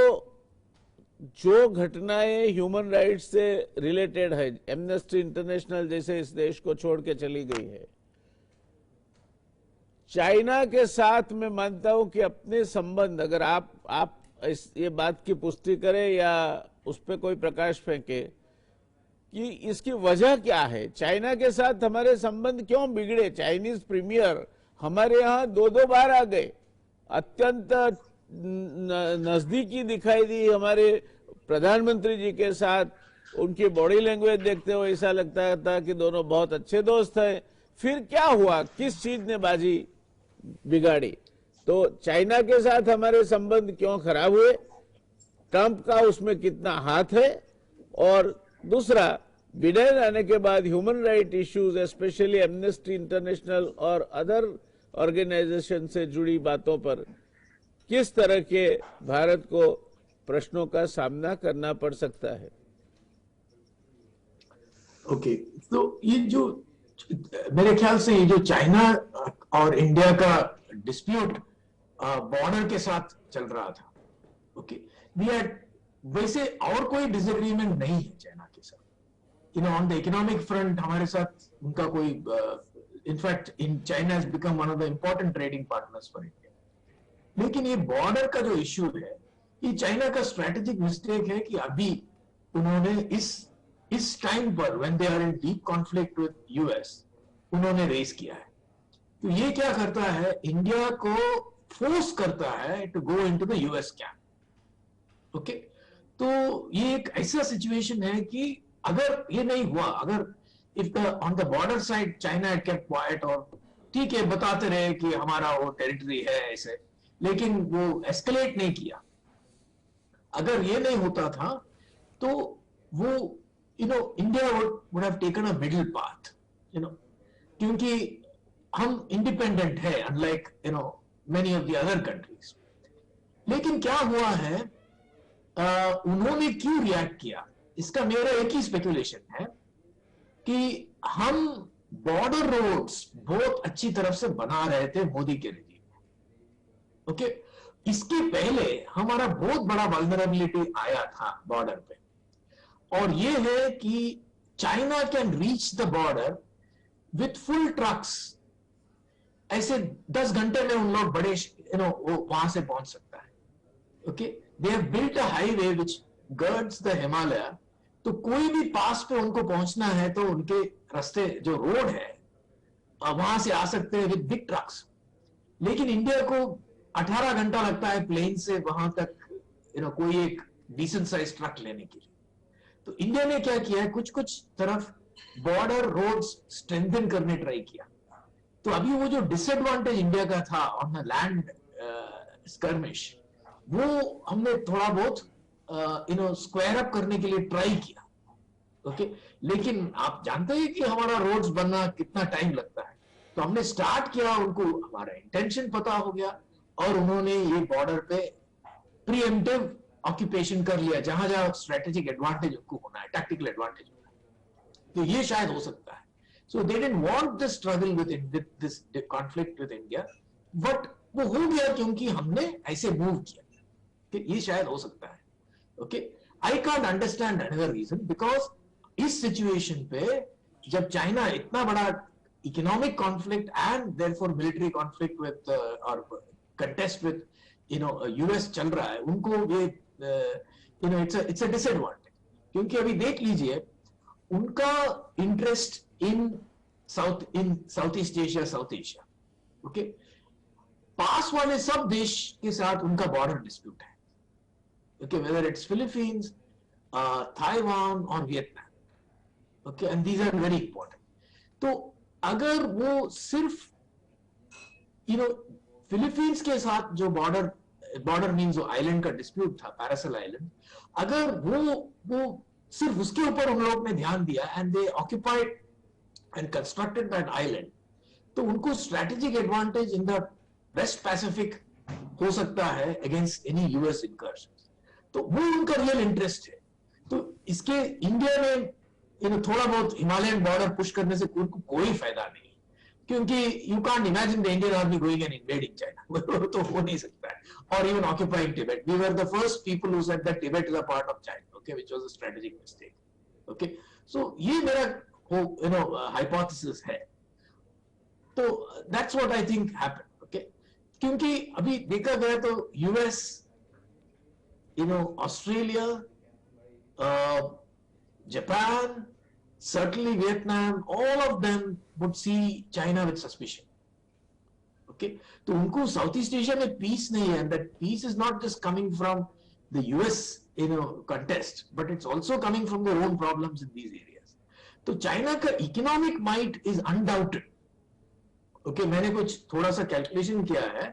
जो घटनाएं ह्यूमन राइट्स से रिलेटेड है, एमनेस्टी इंटरनेशनल जैसे इस देश को छोड़ के चली गई है, चाइना के साथ मैं मानता हूं कि अपने संबंध, अगर आप ये बात की पुष्टि करें या उस पर कोई प्रकाश फेंके कि इसकी वजह क्या है, चाइना के साथ हमारे संबंध क्यों बिगड़े। चाइनीज प्रीमियर हमारे यहाँ दो बार आ गए, अत्यंत नजदीकी दिखाई दी हमारे प्रधानमंत्री जी के साथ। उनकी बॉडी लैंग्वेज देखते हुए ऐसा लगता था कि दोनों बहुत अच्छे दोस्त हैं। फिर क्या हुआ, किस चीज ने बाजी बिगाड़ी। तो चाइना के साथ हमारे संबंध क्यों खराब हुए, ट्रंप का उसमें कितना हाथ है, और दूसरा बिडेन आने के बाद human right issues specially amnesty international और अदर ऑर्गेनाइजेशन से जुड़ी बातों पर किस तरह के भारत को प्रश्नों का सामना करना पड़ सकता है। ओके, तो ये जो मेरे ख्याल से ये जो चाइना और इंडिया का डिस्प्यूट बॉर्डर के साथ चल रहा था, ओके, वैसे और कोई डिसएग्रीमेंट नहीं है चाइना के साथ। ऑन द इकोनॉमिक फ्रंट हमारे साथ उनका कोई, in fact in China has become one of the important trading partners for India. लेकिन ये बॉर्डर का जो इश्यू है, ये चाइना का स्ट्रेटेजिक मिस्टेक है कि अभी उन्होंने इस टाइम पर when they are in deep conflict with US उन्होंने रेस किया है। तो ये क्या करता है, इंडिया को फोर्स करता है to go into the US camp. Okay, तो ये एक ऐसा सिचुएशन है कि अगर ये नहीं हुआ, अगर if on the border side China had kept quite और ठीक है बताते रहे कि हमारा वो टेरिटरी है ऐसे, लेकिन वो एस्केलेट नहीं किया, अगर ये नहीं होता था तो वो India would have taken a middle path, क्योंकि हम इंडिपेंडेंट है unlike many of the other countries. लेकिन क्या हुआ है, उन्होंने क्यों रिएक्ट किया, इसका मेरा एक ही स्पेकुलेशन है कि हम बॉर्डर रोड्स बहुत अच्छी तरफ से बना रहे थे मोदी के रेजिम में। ओके, इसके पहले हमारा बहुत बड़ा वल्नरेबिलिटी आया था बॉर्डर पे, और ये है कि China can reach the border with full trucks, ऐसे 10 घंटे में उन लोग बड़े वो वहां से पहुंच सकता है। Okay, they have built a highway which girds the Himalaya, तो कोई भी पास पे उनको पहुंचना है तो उनके रास्ते जो रोड है वहां से आ सकते हैं विद बिग ट्रक्स। लेकिन इंडिया को 18 घंटा लगता है प्लेन से वहां तक कोई एक डिसेंट साइज ट्रक लेने के लिए। तो इंडिया ने क्या किया है, कुछ कुछ तरफ बॉर्डर रोड्स स्ट्रेंथन करने ट्राई किया। तो अभी वो जो डिसएडवांटेज इंडिया का था ऑन द लैंड स्कर्मिश, वो हमने थोड़ा बहुत स्क्वायर अप करने के लिए ट्राई किया। ओके, लेकिन आप जानते हैं कि हमारा रोड्स बनना कितना टाइम लगता है, तो हमने स्टार्ट किया, उनको हमारा इंटेंशन पता हो गया और उन्होंने ये बॉर्डर पे प्रीएम्प्टिव ऑक्यूपेशन कर लिया, जहां जहां स्ट्रेटेजिक एडवांटेज उनको होना है, टैक्टिकल एडवांटेज होना है। तो ये शायद हो सकता है। So they didn't want the struggle with this conflict with India, but वो हो गया क्योंकि हमने ऐसे मूव किया। कि ये शायद हो सकता है। Okay, I can't understand another reason, because इस सिचुएशन पे जब चाइना इतना बड़ा economic conflict and therefore military conflict with और कंटेस्ट विद यूएस चल रहा है, उनको ये इट्स अ डिसएडवांटेज। क्योंकि अभी देख लीजिए उनका interest in south east Asia, south Asia, okay, पास वाले सब देश के साथ उनका बॉर्डर डिस्प्यूट है। Okay, whether it's Philippines, Taiwan और Vietnam, okay, and these are very important. तो अगर वो सिर्फ फिलीपींस के साथ जो बॉर्डर मीन्स जो आइलैंड का डिस्प्यूट था, पैरासल आइलैंड, अगर वो सिर्फ उसके ऊपर उन लोग ने ध्यान दिया and they occupied and constructed that island, तो उनको strategic advantage in the West Pacific हो सकता है अगेंस्ट एनी यूएस इनकर्शन। तो वो उनका रियल इंटरेस्ट है। तो इसके इंडिया में थोड़ा बहुत हिमालयन बॉर्डर पुश करने से उनको कोई फायदा नहीं, क्योंकि you can't imagine the Indian army going and invading China, वो तो हो नहीं सकता है। और even occupying Tibet, we were the first people who said that Tibet is a part of China, okay, which was a strategic mistake. Okay, so ये मेरा hypothesis है। तो that's what I think happened. Okay, क्योंकि अभी देखा गया तो US, Australia, Japan, certainly Vietnam, all of them would see China with suspicion. Okay, तो उनको साउथ ईस्ट एशिया में पीस नहीं है, and that peace is not just coming from the US, contest, but it's also coming from their own problems in these areas. तो China का economic might is undaunted. Okay, मैंने कुछ थोड़ा सा calculation किया है,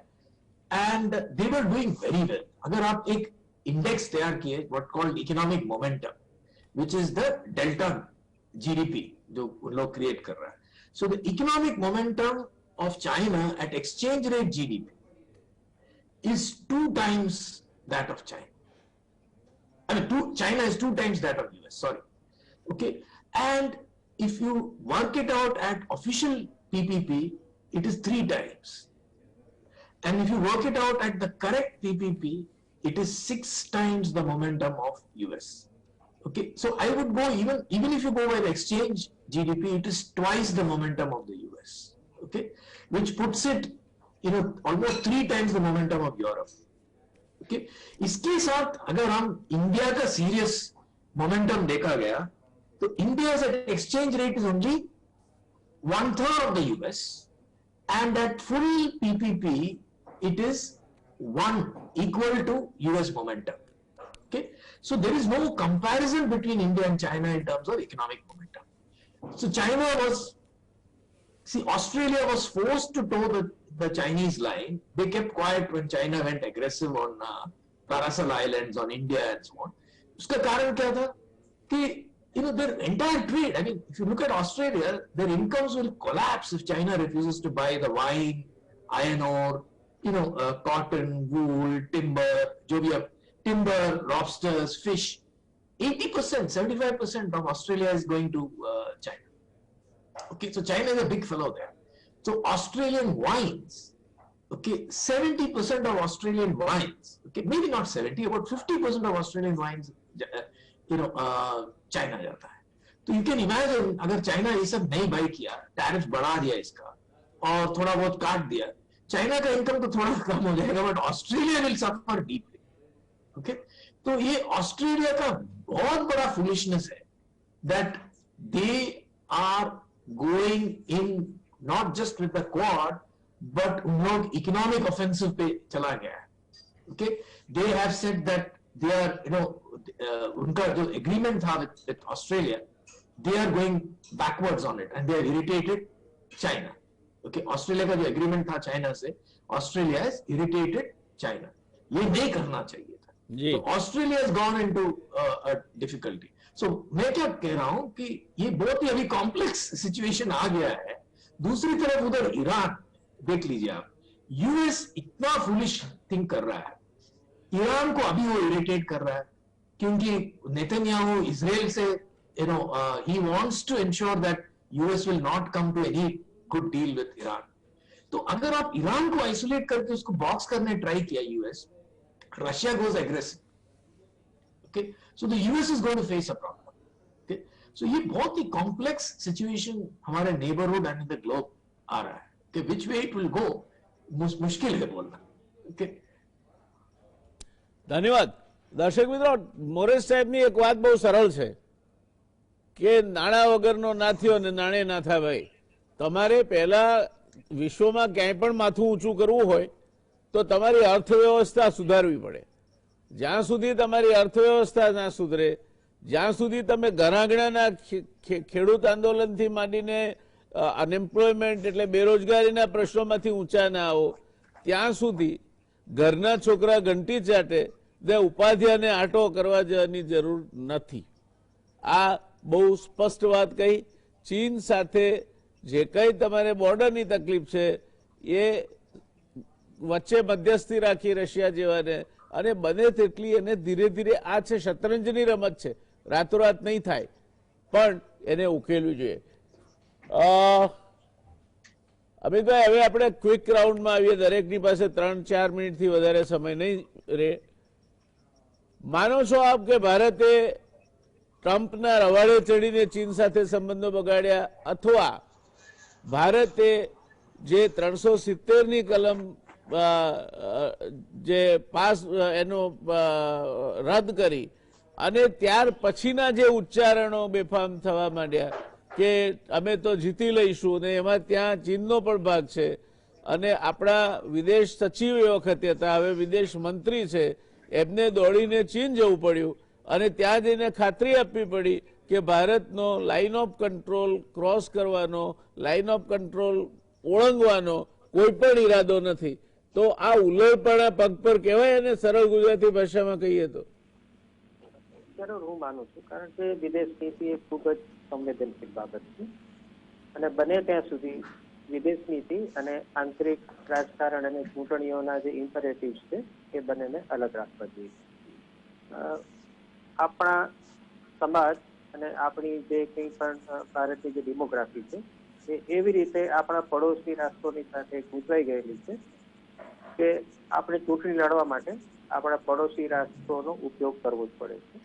and they were doing very well. अगर आप एक इंडेक्स तैयार किए, what called economic momentum, which is the delta GDP जो उन लोग क्रिएट कर रहा है. So the economic momentum of China at exchange rate GDP is 2 times that of China. I mean, China is 2 times that of US. Sorry. Okay, and if you work it out at official PPP, it is 3 times. And if you work it out at the correct PPP, it is 6 times the momentum of US. Okay, so I would go even if you go by the exchange GDP, it is twice the momentum of the US. Okay, which puts it, almost 3 times the momentum of Europe. Okay, इसके साथ अगर हम India का serious momentum देखा गया, तो India's exchange rate is only 1/3 of the US, and at full PPP, it is equal to US momentum. Okay, so there is no comparison between India and China in terms of economic momentum. So Australia was forced to toe the Chinese line. They kept quiet when China went aggressive on Paracel Islands, on India and so on. उसका कारण क्या था कि their entire trade, I mean, if you look at Australia, their incomes will collapse if China refuses to buy the wine, iron ore, cotton, wool, timber, lobsters, fish. 80%, 75% of Australia is going to China. Okay, so China is a big fellow there. So Australian wines, okay, 70% of Australian wines, okay, maybe not 70, about 50% of Australian wines, China जाता है. तो you can imagine अगर China ये सब नहीं by किया, tariff बढ़ा दिया इसका और थोड़ा बहुत काट दिया, चाइना का इनकम तो थोड़ा कम हो जाएगा, but Australia will suffer deeply. Okay, तो ये ऑस्ट्रेलिया का बहुत बड़ा फुलिशनेस है that they are going in not just with the Quad, but उन लोग इकोनॉमिक ऑफेंसिव पे चला गया है. Okay, they have said that they are, उनका जो एग्रीमेंट था with Australia, they are going backwards on it and they have irritated China. Okay, Australia का जो एग्रीमेंट था चाइना से, ऑस्ट्रेलिया has irritated China. ये नहीं करना चाहिए था. तो Australia has gone into a difficulty. So मैं क्या कह रहा हूं कि ये बहुत ही अभी कॉम्प्लेक्स सिचुएशन आ गया है. दूसरी तरफ उधर ईरान देख लीजिए आप, यूएस इतना फुलिश थिंक कर रहा है, ईरान को अभी वो इरिटेट कर रहा है क्योंकि नेतन्याहू इजराइल से he wants to ensure that US will not come to any good deal with Iran. तो अगर आप ईरान को आइसोलेट करके उसको बॉक्स करने ट्राई किया US, Russia goes aggressive. Okay, so the US is going to face a problem. Okay, so ये बहुत ही कॉम्प्लेक्स सिचुएशन हमारे neighbourhood and in the globe आ रहा है कि विच वे इट विल गो मुश्किल है बोलना. ओके, ધન્યવાદ. દર્શક મિત્રો, મોરેશ સાહેબની એક વાત બહુ સરળ છે કે નાણાં વગરનો ના થયો અને નાણે ના થાય. ભાઈ, તમારે પહેલા વિશ્વમાં ક્યાંય પણ માથું ઊંચું કરવું હોય તો તમારી અર્થવ્યવસ્થા સુધારવી પડે. જ્યાં સુધી તમારી અર્થવ્યવસ્થા ના સુધરે, જ્યાં સુધી તમે ઘરાંગણાના ખેડૂત આંદોલનથી માંડીને અનએમ્પ્લોયમેન્ટ એટલે બેરોજગારીના પ્રશ્નોમાંથી ઊંચા ના આવો, ત્યાં સુધી ઘરના છોકરા ઘંટી ચાટે તે ઉપાધ્યાયને આટો કરવા જવાની જરૂર નથી. આ બહુ સ્પષ્ટ વાત કહી. ચીન સાથે જે કંઈ તમારે બોર્ડરની તકલીફ છે એ વચ્ચે મધ્યસ્થી રાખી રશિયા જેવાને, અને બને તેટલી એને ધીરે ધીરે, આ છે શતરંજની રમત છે, રાતોરાત નહીં થાય, પણ એને ઉકેલવી જોઈએ. અમિતભાઈ, હવે આપણે ક્વિક રાઉન્ડમાં આવીએ. દરેકની પાસે 3-4 મિનિટથી વધારે સમય નહીં રહે. માનો છો આપ કે ભારતે ટ્રમ્પના રવાડે ચડીને ચીન સાથે સંબંધો બગાડ્યા, અથવા ભારતે જે 370ની કલમ જે પાસ એનો રદ કરી અને ત્યાર પછીના જે ઉચ્ચારણો બેફામ થવા માંડ્યા કે અમે તો જીતી લઈશું, ને એમાં ત્યાં ચીનનો પણ ભાગ છે, અને આપણા વિદેશ સચિવ એ વખતે હતા, હવે વિદેશ મંત્રી છે, એમને દોડીને ચીન જવું પડ્યું અને ત્યાં જઈને ખાતરી આપવી પડી કે ભારતનો લાઇન ઓફ કંટ્રોલ ક્રોસ કરવાનો, લાઇન ઓફ કંટ્રોલ ઓળંગવાનો કોઈ પણ ઈરાદો નથી. તો આ ઉલળપણા પગ પર કહેવાય અને સરળ ગુજરાતી ભાષામાં કહીએ તો જરૂર હું માનું છું, કારણ કે વિદેશ નીતિ એ ખૂબ જ સંવેદનશીલ બાબત છે અને બને ત્યાં સુધી વિદેશ નીતિ અને આંતરિક રાજકારણ અને ચૂંટણીઓના જે ઇમ્પરેટિવ્સ છે એ બંનેને અલગ રાખવા જોઈએ. આપણા સમાજ અને આપણી જે કંઈ પણ ભારતની જે ડેમોગ્રાફી છે એ એવી રીતે આપણા પડોશી રાષ્ટ્રોની સાથે ગૂંચવાઈ ગયેલી છે કે આપણે ચૂંટણી લડવા માટે આપણા પડોશી રાષ્ટ્રોનો ઉપયોગ કરવો જ પડે છે.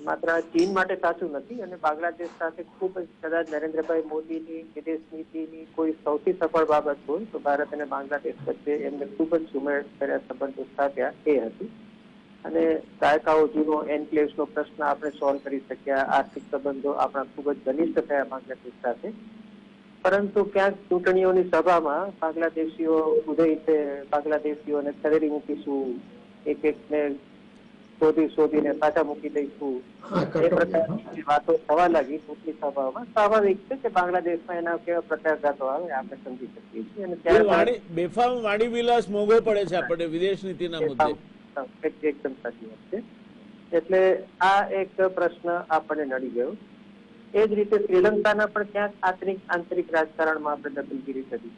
માત્ર ચીન માટે સાચું નથી અને બાંગ્લાદેશ સાથે ખૂબ જ કદાચ નરેન્દ્રભાઈ મોદીની વિદેશ નીતિની કોઈ સૌથી સફળ બાબત હોય તો ભારત અને બાંગ્લાદેશ વચ્ચે એમને ખૂબ જ સુમેળભર્યા સંબંધો સ્થાપ્યા એ હતી અને દાયકાઓ જૂનો એન્ક્લેવ્સનો પ્રશ્ન આપણે સોલ્વ કરી શક્યા, આર્થિક સંબંધો આપણા ખૂબ જ ઘનિષ્ઠ થયા બાંગ્લાદેશ સાથે. પરંતુ ક્યાંક ચૂંટણીઓની સભામાં બાંગ્લાદેશીઓને ખદેડી મૂકીશું, એક એકને શોધીને પાછા મૂકી દઈશું, એ પ્રકારની વાતો થવા લાગી ચૂંટણી સભામાં. સ્વાભાવિક છે કે બાંગ્લાદેશમાં એના કેવા પ્રત્યાઘાતો આવે આપણે સમજી શકીએ છીએ અને ત્યારબાદ બેફામ વાણી વિલાસ મોંઘો પડે છે આપણે વિદેશ નીતિના મુદ્દે. એકદમ સાચી વાત છે. એટલે આ એક પ્રશ્ન આપણને નડી ગયો. એ જ રીતે શ્રીલંકાના પણ ક્યાંક આંતરિક રાજકારણમાં આપણે દખલગીરી કરી.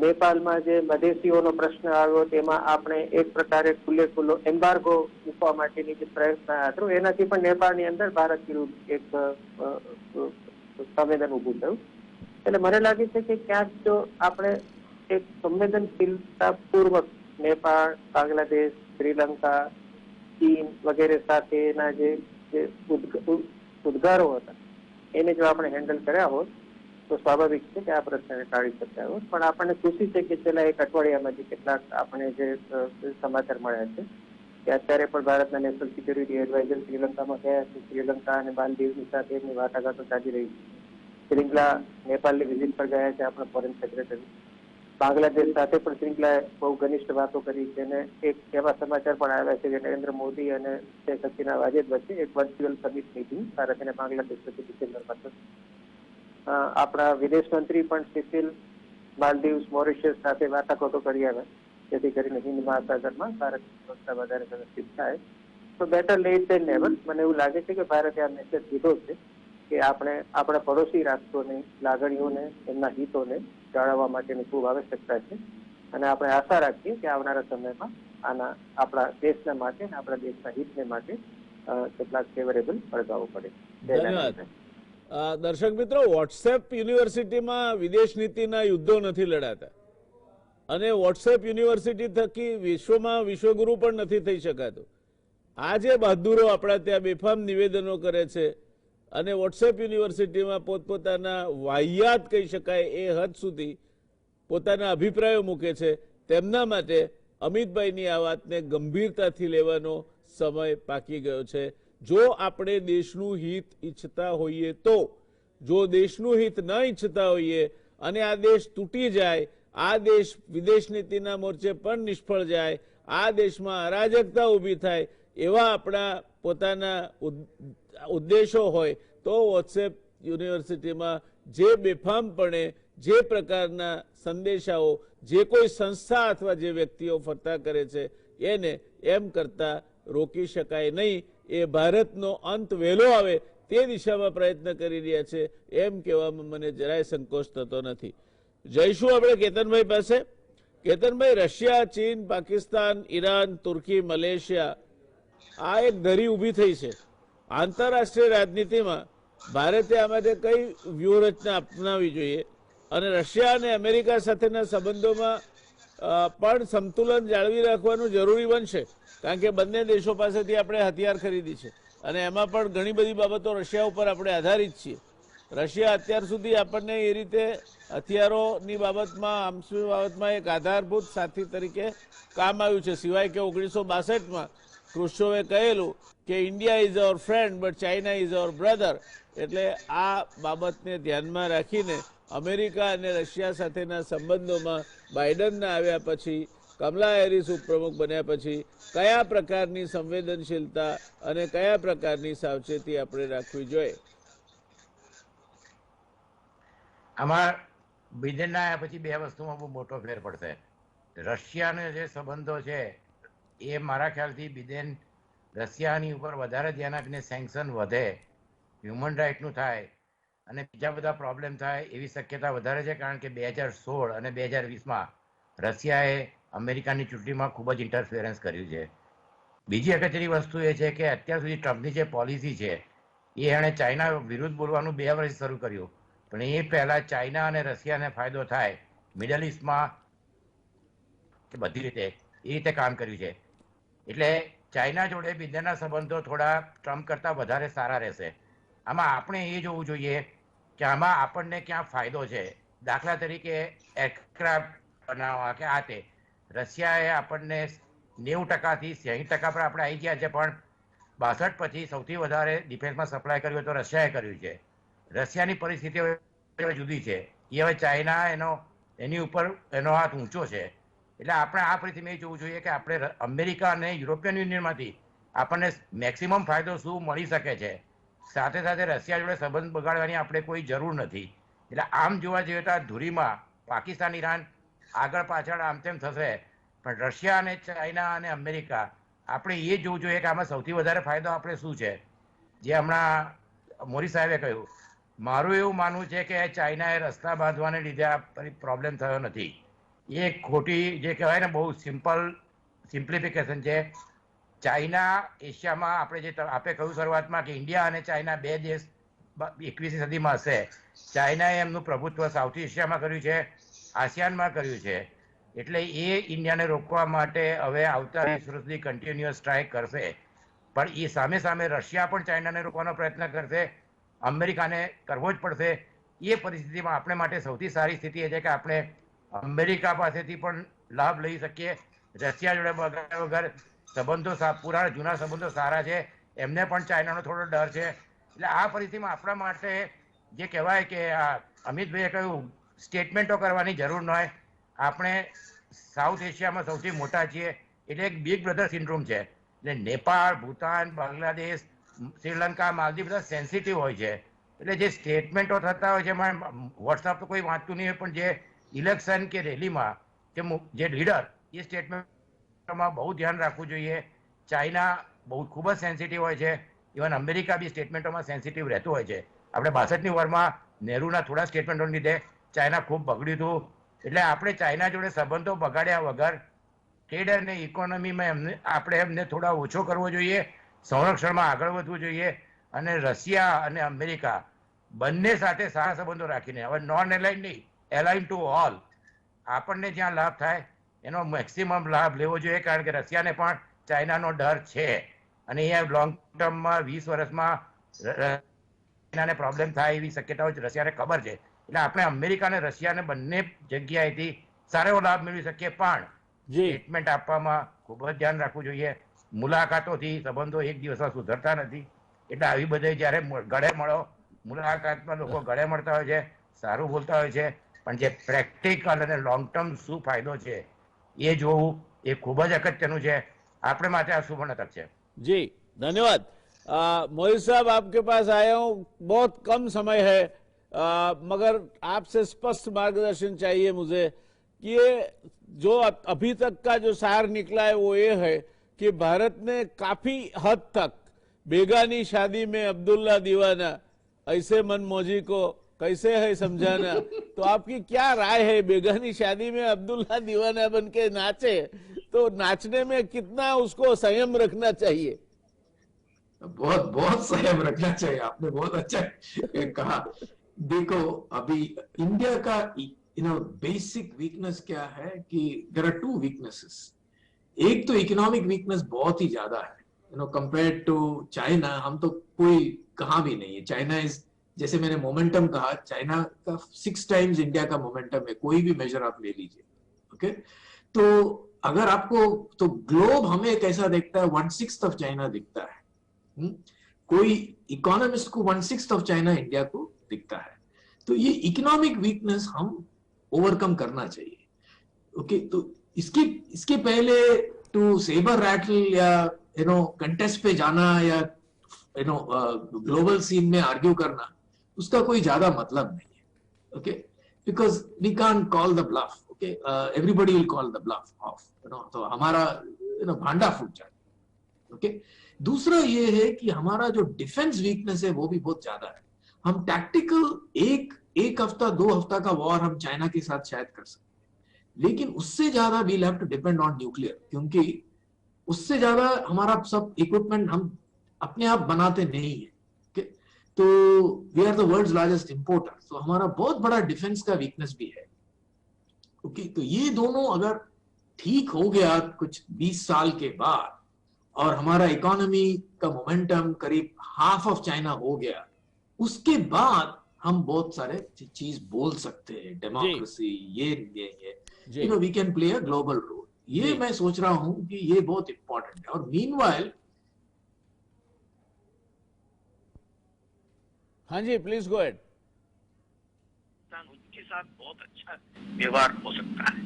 નેપાળમાં જે મધેસીઓનો પ્રશ્ન આવ્યો તેમાં આપણે એક પ્રકારે ખુલ્લો એમ્બાર્ગો મૂકવા માટેની જે પ્રયત્ન હતો એનાથી પણ નેપાળની અંદર ભારત વિરુદ્ધ એક સંવેદન ઊભું થયું. એટલે મને લાગે છે કે ક્યાંક જો આપણે એક સંવેદનશીલતાપૂર્વક નેપાળ, બાંગ્લાદેશ, શ્રીલંકા, ચીન વગેરે સાથેના જે ઉદ્ગારો હતા એને જો આપણે હેન્ડલ કર્યા હોત તો સ્વાભાવિક છે કે આ પ્રશ્નને ટાળી શક્યા હોત. પણ આપણને ખુશી છે કે છેલ્લા એક અઠવાડિયામાં જે કેટલાક આપણે જે સમાચાર મળ્યા છે કે અત્યારે પણ ભારતના નેશનલ સિક્યુરિટી એડવાઇઝર શ્રીલંકામાં ગયા છે. શ્રીલંકા અને માલદીવની સાથે એમની વાટાઘાટો ચાલી રહી છે. શ્રીંગલા નેપાળની વિઝિટ પર ગયા છે આપણા ફોરેન સેક્રેટરી. બાંગ્લાદેશ સાથે પણ શ્રીંગલાએ બહુ ઘનિષ્ઠ વાતો કરી છે અને એક એવા સમાચાર પણ આવ્યા છે કે નરેન્દ્ર મોદી અને શેખ હસીના વાજેદ વચ્ચે એક વર્ચ્યુઅલ સમિટ મીટિંગ ભારત અને બાંગ્લાદેશ વચ્ચે ડિસેમ્બરમાં થશે. આપણા વિદેશ મંત્રી પણ સિસિલ, માલદીવ્સ, મોરિશિયસ સાથે વાટાઘાટો કરી આવ્યા જેથી કરીને હિન્દ મહાસાગરમાં ભારતની સુરક્ષા વધારે વ્યવસ્થિત થાય. તો બેટર લેટ ધેન નેવર. મને એવું લાગે છે કે ભારતે આ મેસેજ દીધો છે કે આપણે આપણા પડોશી રાષ્ટ્રોની લાગણીઓને, એમના હિતોને જાળવવા માટેની ખૂબ આવશ્યકતા છે અને આપણે આશા રાખીએ કે આવનારા સમયમાં આના આપણા દેશના માટે અને આપણા દેશના હિતને માટે કેટલાક ફેવરેબલ પડઘાવો પડે. ધન્યવાદ. દર્શક મિત્રો, વોટ્સએપ યુનિવર્સિટીમાં વિદેશ નીતિના યુદ્ધો નથી લડાતા અને વોટ્સએપ યુનિવર્સિટી થકી વિશ્વમાં વિશ્વગુરુ પણ નથી થઈ શકાતું. આ જે બહાદુરો આપણા ત્યાં બેફામ નિવેદનો કરે છે અને વોટ્સએપ યુનિવર્સિટીમાં પોતપોતાના વાહિયાત કહી શકાય એ હદ સુધી પોતાના અભિપ્રાયો મૂકે છે, તેમના માટે અમિતભાઈની આ વાતને ગંભીરતાથી લેવાનો સમય પાકી ગયો છે. જો આપણે દેશનું હિત ઈચ્છતા હોઈએ તો, જો દેશનું હિત ન ઈચ્છતા હોઈએ અને આ દેશ તૂટી જાય, આ દેશ વિદેશ નીતિના મોરચે પણ નિષ્ફળ જાય, આ દેશમાં અરાજકતા ઊભી થાય એવા આપણા પોતાના ઉદ્દેશો હોય તો વોટ્સએપ યુનિવર્સિટીમાં જે બેફામપણે જે પ્રકારના સંદેશાઓ જે કોઈ સંસ્થા અથવા જે વ્યક્તિઓ ફરતા કરે છે એને એમ કરતા રોકી શકાય નહીં. એ ભારતનો અંત વહેલો આવે તે દિશામાં પ્રયત્ન કરી રહ્યા છે એમ કહેવામાં મને જરાય સંકોચ થતો નથી. જઈશું આપણે કેતનભાઈ પાસે. કેતનભાઈ, રશિયા, ચીન, પાકિસ્તાન, ઈરાન, તુર્કી, મલેશિયા આ એક ધરી ઊભી થઈ છે. આંતરરાષ્ટ્રીય રાજનીતિમાં ભારતે આ માટે કઈ વ્યૂહરચના અપનાવવી જોઈએ અને રશિયા અને અમેરિકા સાથેના સંબંધોમાં પણ સંતુલન જાળવી રાખવાનું જરૂરી બનશે કારણ કે બંને દેશો પાસેથી આપણે હથિયાર ખરીદી છે અને એમાં પણ ઘણી બધી બાબતો રશિયા ઉપર આપણે આધારિત છીએ. રશિયા અત્યાર સુધી આપણને એ રીતે હથિયારોની બાબતમાં, આર્મ્સની બાબતમાં એક આધારભૂત સાથી તરીકે કામ આવ્યું છે. સિવાય કે 1962માં ક્રુશ્ચોવે કહેલું કે India is our friend but China is our brother. એટલે આ બાબતને ધ્યાનમાં રાખીને અમેરિકા અને રશિયા સાથેના સંબંધોમાં બાઇડનના આવ્યા પછી, કમલા હેરિસ ઉપપ્રમુખ બન્યા પછી કયા પ્રકારની સંવેદનશીલતા અને કયા પ્રકારની સાવચેતી આપણે રાખવી જોઈએ? આમાં બિડેનના આવ્યા પછી બે વસ્તુમાં બહુ મોટો ફેર પડશે. રશિયાના જે સંબંધો છે એ મારા ખ્યાલથી બિદેન રશિયાની ઉપર વધારે ધ્યાન આપીને સેન્કશન વધે, હ્યુમન રાઇટનું થાય અને બીજા બધા પ્રોબ્લેમ થાય એવી શક્યતા વધારે છે. કારણ કે 2016 અને 2020માં રશિયાએ અમેરિકાની ચૂંટણીમાં ખૂબ જ ઇન્ટરફિયરન્સ કર્યું છે. બીજી અગત્યની વસ્તુ એ છે કે અત્યાર સુધી ટ્રમ્પની જે પોલિસી છે એ એણે ચાઇના વિરુદ્ધ બોલવાનું 2 વર્ષ શરૂ કર્યું, પણ એ પહેલા ચાઇના અને રશિયાને ફાયદો થાય મિડલ ઇસ્ટમાં કે બધી રીતે એ રીતે કામ કર્યું છે. એટલે ચાઇના જોડે બિઝનેસના સંબંધો થોડા ટ્રમ્પ કરતાં વધારે સારા રહેશે. આમાં આપણે એ જોવું જોઈએ કે આમાં આપણને ક્યાં ફાયદો છે. દાખલા તરીકે એરક્રાફ્ટ બનાવવા કે આ તે રશિયાએ આપણને 90%થી 60% પર આપણે આવી ગયા છે, પણ 62 પછી સૌથી વધારે ડિફેન્સમાં સપ્લાય કર્યું તો રશિયાએ કર્યું છે. રશિયાની પરિસ્થિતિ હવે જુદી છે. એ હવે ચાઇના એની ઉપર એનો હાથ ઊંચો છે. એટલે આપણે આ પરિસ્થિતિમાં એ જોવું જોઈએ કે આપણે અમેરિકા અને યુરોપિયન યુનિયનમાંથી આપણને મેક્સિમમ ફાયદો શું મળી શકે છે. સાથે સાથે રશિયા જોડે સંબંધ બગાડવાની આપણે કોઈ જરૂર નથી. એટલે આમ જોવા જઈએ તો આ ધુરીમાં પાકિસ્તાન ઈરાન આગળ પાછળ આમ તેમ થશે, પણ રશિયા અને ચાઇના અને અમેરિકા આપણે એ જોવું જોઈએ કે આમાં સૌથી વધારે ફાયદો આપણે શું છે. જે હમણાં મોરી સાહેબે કહ્યું, મારું એવું માનવું છે કે ચાઇનાએ રસ્તા બાંધવાને લીધે આ પ્રોબ્લેમ થયો નથી. એ ખોટી જે કહેવાય ને બહુ સિમ્પ્લિફિકેશન છે. ચાઇના એશિયામાં આપણે જે આપે કહ્યું શરૂઆતમાં કે ઇન્ડિયા અને ચાઇના 2 દેશ 21મી સદીમાં હશે. ચાઇનાએ એમનું પ્રભુત્વ સાઉથ એશિયામાં કર્યું છે, આસિયાનમાં કર્યું છે. એટલે એ ઇન્ડિયાને રોકવા માટે હવે આવતા 20 વર્ષથી કન્ટિન્યુઅસ સ્ટ્રાઇક કરશે. પણ એ સામે સામે રશિયા પણ ચાઇનાને રોકવાનો પ્રયત્ન કરશે, અમેરિકાને કરવો જ પડશે. એ પરિસ્થિતિમાં આપણે માટે સૌથી સારી સ્થિતિ એ છે કે આપણે અમેરિકા પાસેથી પણ લાભ લઈ શકીએ. રશિયા જોડે બગાડ્યા વગર સંબંધો પૂરા જૂના સંબંધો સારા છે, એમને પણ ચાઇનાનો થોડો ડર છે. એટલે આ પરિસ્થિતિમાં આપણા માટે જે કહેવાય કે અમિતભાઈએ કહ્યું સ્ટેટમેન્ટો કરવાની જરૂર ન હોય. આપણે સાઉથ એશિયામાં સૌથી મોટા છીએ, એટલે એક બિગ બ્રધર સિન્ડ્રોમ છે. એટલે નેપાળ, ભૂતાન, બાંગ્લાદેશ, શ્રીલંકા, માલદીવ બધા સેન્સિટિવ હોય છે. એટલે જે સ્ટેટમેન્ટો થતા હોય છે એમાં વોટ્સઅપ તો કોઈ વાંચતું નહીં હોય, પણ જે ઇલેક્શન કે રેલીમાં કે જે લીડર એ સ્ટેટમેન્ટમાં બહુ ધ્યાન રાખવું જોઈએ. ચાઇના બહુ ખૂબ જ સેન્સિટિવ હોય છે. ઇવન અમેરિકા બી સ્ટેટમેન્ટોમાં સેન્સિટિવ રહેતું હોય છે. આપણે 62ની વોરમાં નહેરુના થોડા સ્ટેટમેન્ટોને લીધે ચાઇના ખૂબ બગડ્યું હતું. એટલે આપણે ચાઇના જોડે સંબંધો બગાડ્યા વગર ટ્રેડ અને ઇકોનોમીમાં આપણે એમને થોડા ઓછો કરવો જોઈએ, સંરક્ષણમાં આગળ વધવું જોઈએ. અને રશિયા અને અમેરિકા બંને સાથે સારા સંબંધો રાખીને, હવે નોન એલાઇન નહીં, એલાઇન ટુ ઓલ, આપણને જ્યાં લાભ થાય એનો મેક્સિમમ લાભ લેવો જોઈએ. કારણ કે રશિયાને પણ ચાઇનાનો ડર છે અને એ લોંગ ટર્મમાં 20 વર્ષમાં ચાઇનાને પ્રોબ્લેમ થાય એવી શક્યતાઓ રશિયાને ખબર છે. એટલે આપણે અમેરિકા અને રશિયાને બંને જગ્યાએથી સારો લાભ મેળવી શકીએ, પણ સ્ટેટમેન્ટ આપવામાં ખૂબ જ ધ્યાન રાખવું જોઈએ. મુલાકાતોથી સંબંધો એક દિવસમાં સુધરતા નથી. એટલે આવી બધે જ્યારે ગળે મળો, મુલાકાતમાં લોકો ગળે મળતા હોય છે, સારું બોલતા હોય છે, પણ જે પ્રેક્ટિકલ અને લોંગ ટર્મ શું ફાયદો છે એ જોવું એ ખૂબ જ અગત્યનું છે. આપણે માટે આ સુવર્ણ તક છે. जी धन्यवाद। मोहित साहब आपके पास आया हूं, बहुत कम समय है, मगर आपसे स्पष्ट मार्गदर्शन चाहिए मुझे कि ये जो अभी तक का जो सार निकला है वो ये है कि भारत ने काफी हद तक बेगानी शादी में अब्दुल्ला दीवाना ऐसे मनमौजी को कैसे है समझाना। तो आपकी क्या राय है, बेगानी शादी में अब्दुल्ला दीवाना बन के नाचे तो नाचने में कितना उसको संयम रखना चाहिए? बहुत बहुत संयम रखना चाहिए। आपने बहुत अच्छा कहा। देखो अभी इंडिया का बेसिक वीकनेस क्या है कि देयर आर 2 वीकनेसेस। एक तो इकोनॉमिक वीकनेस बहुत ही ज्यादा है, कंपेयर्ड टू चाइना। हम तो कोई कहाँ भी नहीं है। चाइना इज, जैसे मैंने मोमेंटम कहा, चाइना का 6 टाइम्स इंडिया का मोमेंटम है, कोई भी मेजर आप ले लीजिए। ओके, तो अगर आपको, तो ग्लोब हमें कैसा देखता है, 1/6 ऑफ चाइना दिखता है। कोई इकोनॉमिस्ट को 1/6 ऑफ चाइना इंडिया को दिखता है। तो ये इकोनॉमिक वीकनेस हम ओवरकम करना चाहिए। ओके, तो इसके पहले टू सेबर रैटल या कंटेस्ट पे जाना या ग्लोबल सीन में आर्ग्यू करना, उसका कोई ज्यादा मतलब नहीं है। Okay, because we can't call the bluff. Okay, everybody will call the bluff off. तो हमारा भांडा फूट जाए. ओके, दूसरा ये है कि हमारा जो डिफेंस वीकनेस है वो भी बहुत ज्यादा है. हम टैक्टिकल एक हफ्ता 2 हफ्ता का वॉर हम चाइना के साथ शायद कर सकते हैं, लेकिन उससे ज्यादा we'll have to depend on nuclear, क्योंकि उससे ज्यादा हमारा सब इक्विपमेंट हम अपने आप बनाते नहीं है. तो we are the world's largest importer, तो हमारा बहुत बड़ा डिफेंस का वीकनेस भी है. ओके, तो ये दोनों अगर ठीक हो गया कुछ 20 साल के बाद और हमारा इकोनॉमी का मोमेंटम करीब हाफ ऑफ चाइना हो गया, उसके बाद हम बहुत सारे चीज बोल सकते हैं. डेमोक्रेसी, ये we can play a global role. ये मैं सोच रहा हूं कि ये बहुत इंपॉर्टेंट है. और मीनवाइल, हाँ जी, प्लीज गो अहेड. उनके साथ बहुत अच्छा व्यवहार हो सकता है,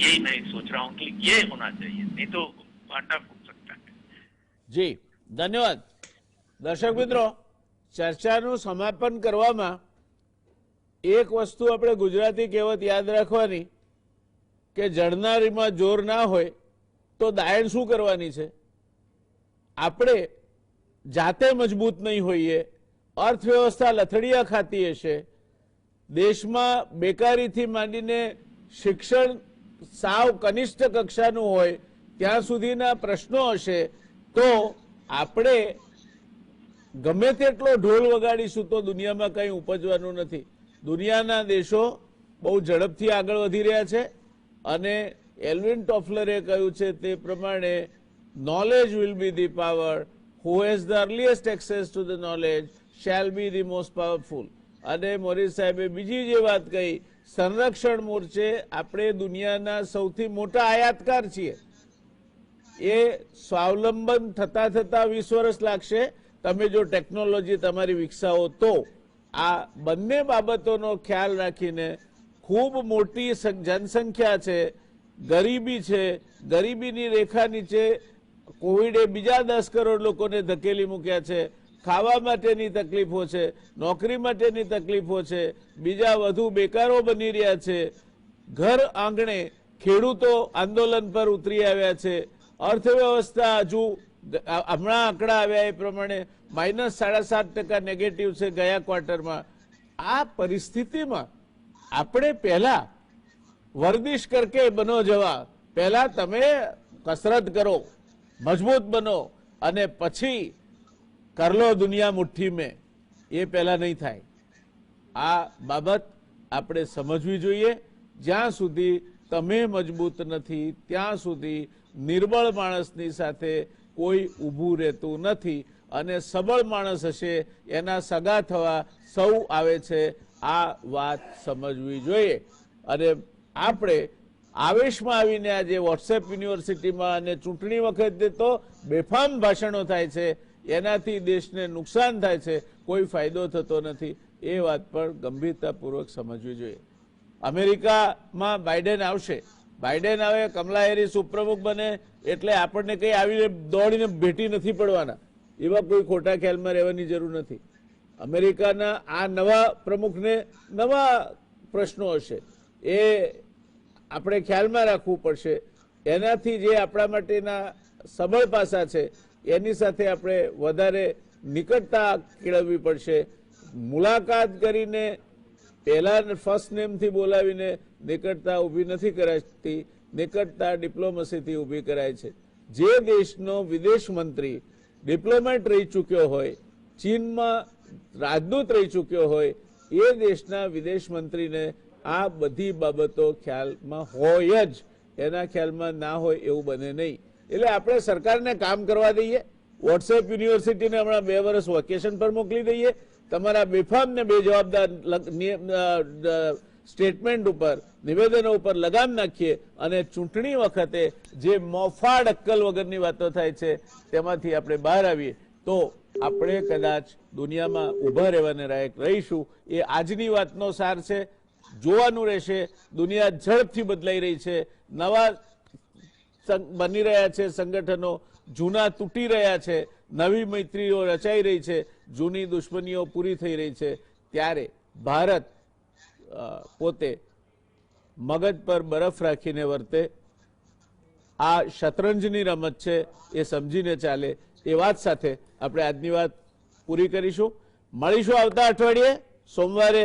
यही मैं सोच रहा हूँ कि ये होना चाहिए, नहीं तो भांडा फूट सकता है. જી, ધન્યવાદ. દર્શક મિત્રો, ચર્ચાનું સમાપન કરવામાં એક વસ્તુ આપણે ગુજરાતી કહેવત યાદ રાખવાની કે જળનારીમાં જોર ના હોય તો દાયણ શું કરવાની છે. આપણે જાતે મજબૂત નહીં હોઈએ, અર્થવ્યવસ્થા લથડિયા ખાતી હશે, દેશમાં બેકારીથી માંડીને શિક્ષણ સાવ કનિષ્ઠ કક્ષાનું હોય ત્યાં સુધીના પ્રશ્નો હશે, તો આપણે ગમે તેટલો ઢોલ વગાડીશું તો દુનિયામાં કંઈ ઉપજવાનું નથી. દુનિયાના દેશો બહુ ઝડપથી આગળ વધી રહ્યા છે અને એલ્વિન ટોફલરે કહ્યું છે તે પ્રમાણે knowledge will be the power, who has the earliest access to the knowledge shall be the most powerful. અને મોરી સાહેબે બીજી જે વાત કહી, સંરક્ષણ મોરચે આપણે દુનિયાના સૌથી મોટા આયાતકાર છીએ. એ સ્વાવલંબન થતા થતા 20 વર્ષ લાગશે, તમે જો ટેકનોલોજી તમારી વિકસાવો તો. આ બંને બાબતોનો ખ્યાલ રાખીને ખૂબ મોટી જનસંખ્યા છે, ગરીબી છે, ગરીબીની રેખા નીચે કોવિડે બીજા 10 કરોડ લોકોને ધકેલી મૂક્યા છે, ખાવા માટેની તકલીફો છે, નોકરી માટેની તકલીફો છે, બીજા વધુ બેકારો બની રહ્યા છે, ઘર આંગણે ખેડૂતો આંદોલન પર ઉતરી આવ્યા છે, અર્થવ્યવસ્થા હજુ હમણાં આંકડા આવ્યા એ પ્રમાણે -7.5% નેગેટિવ છે ગયા ક્વાર્ટરમાં. આ પરિસ્થિતિમાં આપણે પહેલા વર્દિશ કરકે બનો જવા, પહેલા તમે કસરત કરો, મજબૂત બનો અને પછી કરલો દુનિયા મુઠ્ઠી में, એ પહેલા નહીં થાય. આ બાબત આપણે સમજવી જોઈએ. જ્યાં સુધી તમે મજબૂત નથી ત્યાં સુધી નિર્બળ માણસની સાથે કોઈ ઊભું રહેતું નથી અને સબળ માણસ હશે એના સગા થવા સૌ આવે છે. આ વાત સમજવી જોઈએ. અને આપણે આવેશમાં આવીને આજે વોટ્સએપ યુનિવર્સિટીમાં અને ચૂંટણી વખતે તો બેફામ ભાષણો થાય છે, એનાથી દેશને નુકસાન થાય છે, કોઈ ફાયદો થતો નથી. એ વાત પર ગંભીરતાપૂર્વક સમજવી જોઈએ. અમેરિકામાં બાઇડેન આવશે, બાઇડેન આવે, કમલા હેરિસ ઉપપ્રમુખ બને એટલે આપણને કંઈ આવીને દોડીને ભેટી નથી પડવાના, એવા કોઈ ખોટા ખ્યાલમાં રહેવાની જરૂર નથી. અમેરિકાના આ નવા પ્રમુખને નવા પ્રશ્નો હશે, એ આપણે ખ્યાલમાં રાખવું પડશે. એનાથી જે આપણા માટેના સબળ પાસા છે એની સાથે આપણે વધારે નિકટતા કેળવવી પડશે. મુલાકાત કરીને પહેલા ફર્સ્ટ નેમથી બોલાવીને નિકટતા ઊભી નથી કરાતી, નિકટતા ડિપ્લોમસીથી ઊભી કરાય છે. જે દેશનો વિદેશ મંત્રી ડિપ્લોમેટ રહી ચૂક્યો હોય, ચીનમાં રાજદૂત રહી ચૂક્યો હોય, એ દેશના વિદેશ મંત્રીને આ બધી બાબતો ખ્યાલમાં હોય જ, એના ખ્યાલમાં ના હોય એવું બને નહીં. એટલે આપણે સરકારને કામ કરવા દઈએ. વોટ્સએપ યુનિવર્સિટીને હમણાં 2 વર્ષ વેકેશન પર મોકલી દઈએ. તમારા બેફામ ને બેજવાબદાર સ્ટેટમેન્ટ ઉપર, નિવેદનો ઉપર લગામ નાખીએ અને ચૂંટણી વખતે જે મોફાડ અક્કલ વગરની વાતો થાય છે તેમાંથી આપણે બહાર આવીએ તો આપણે કદાચ દુનિયામાં ઊભા રહેવાને લાયક રહીશું. એ આજની વાતનો સાર છે. જોવાનું રહેશે. દુનિયા ઝડપથી બદલાઈ રહી છે, નવા બની રહ્યા છે સંગઠનો, જૂના તૂટી રહ્યા છે, નવી મૈત્રીઓ રચાઈ રહી છે, જૂની દુશ્મનીઓ પૂરી થઈ રહી છે. ત્યારે ભારત પોતે મગજ પર બરફ રાખીને વર્તે, આ શતરંજની રમત છે એ સમજીને ચાલે, એ વાત સાથે આપણે આજની વાત પૂરી કરીશું. મળીશું આવતા અઠવાડિયે સોમવારે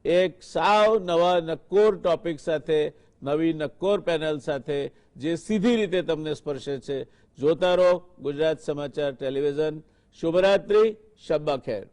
એક સાવ નવા નક્કોર ટોપિક સાથે, નવી નક્કોર પેનલ સાથે, જે સીધી રીતે તમને સ્પર્શે છે. જોતા રહો ગુજરાત સમાચાર ટેલિવિઝન. શુભરાત્રી, શબ્બા ખેર.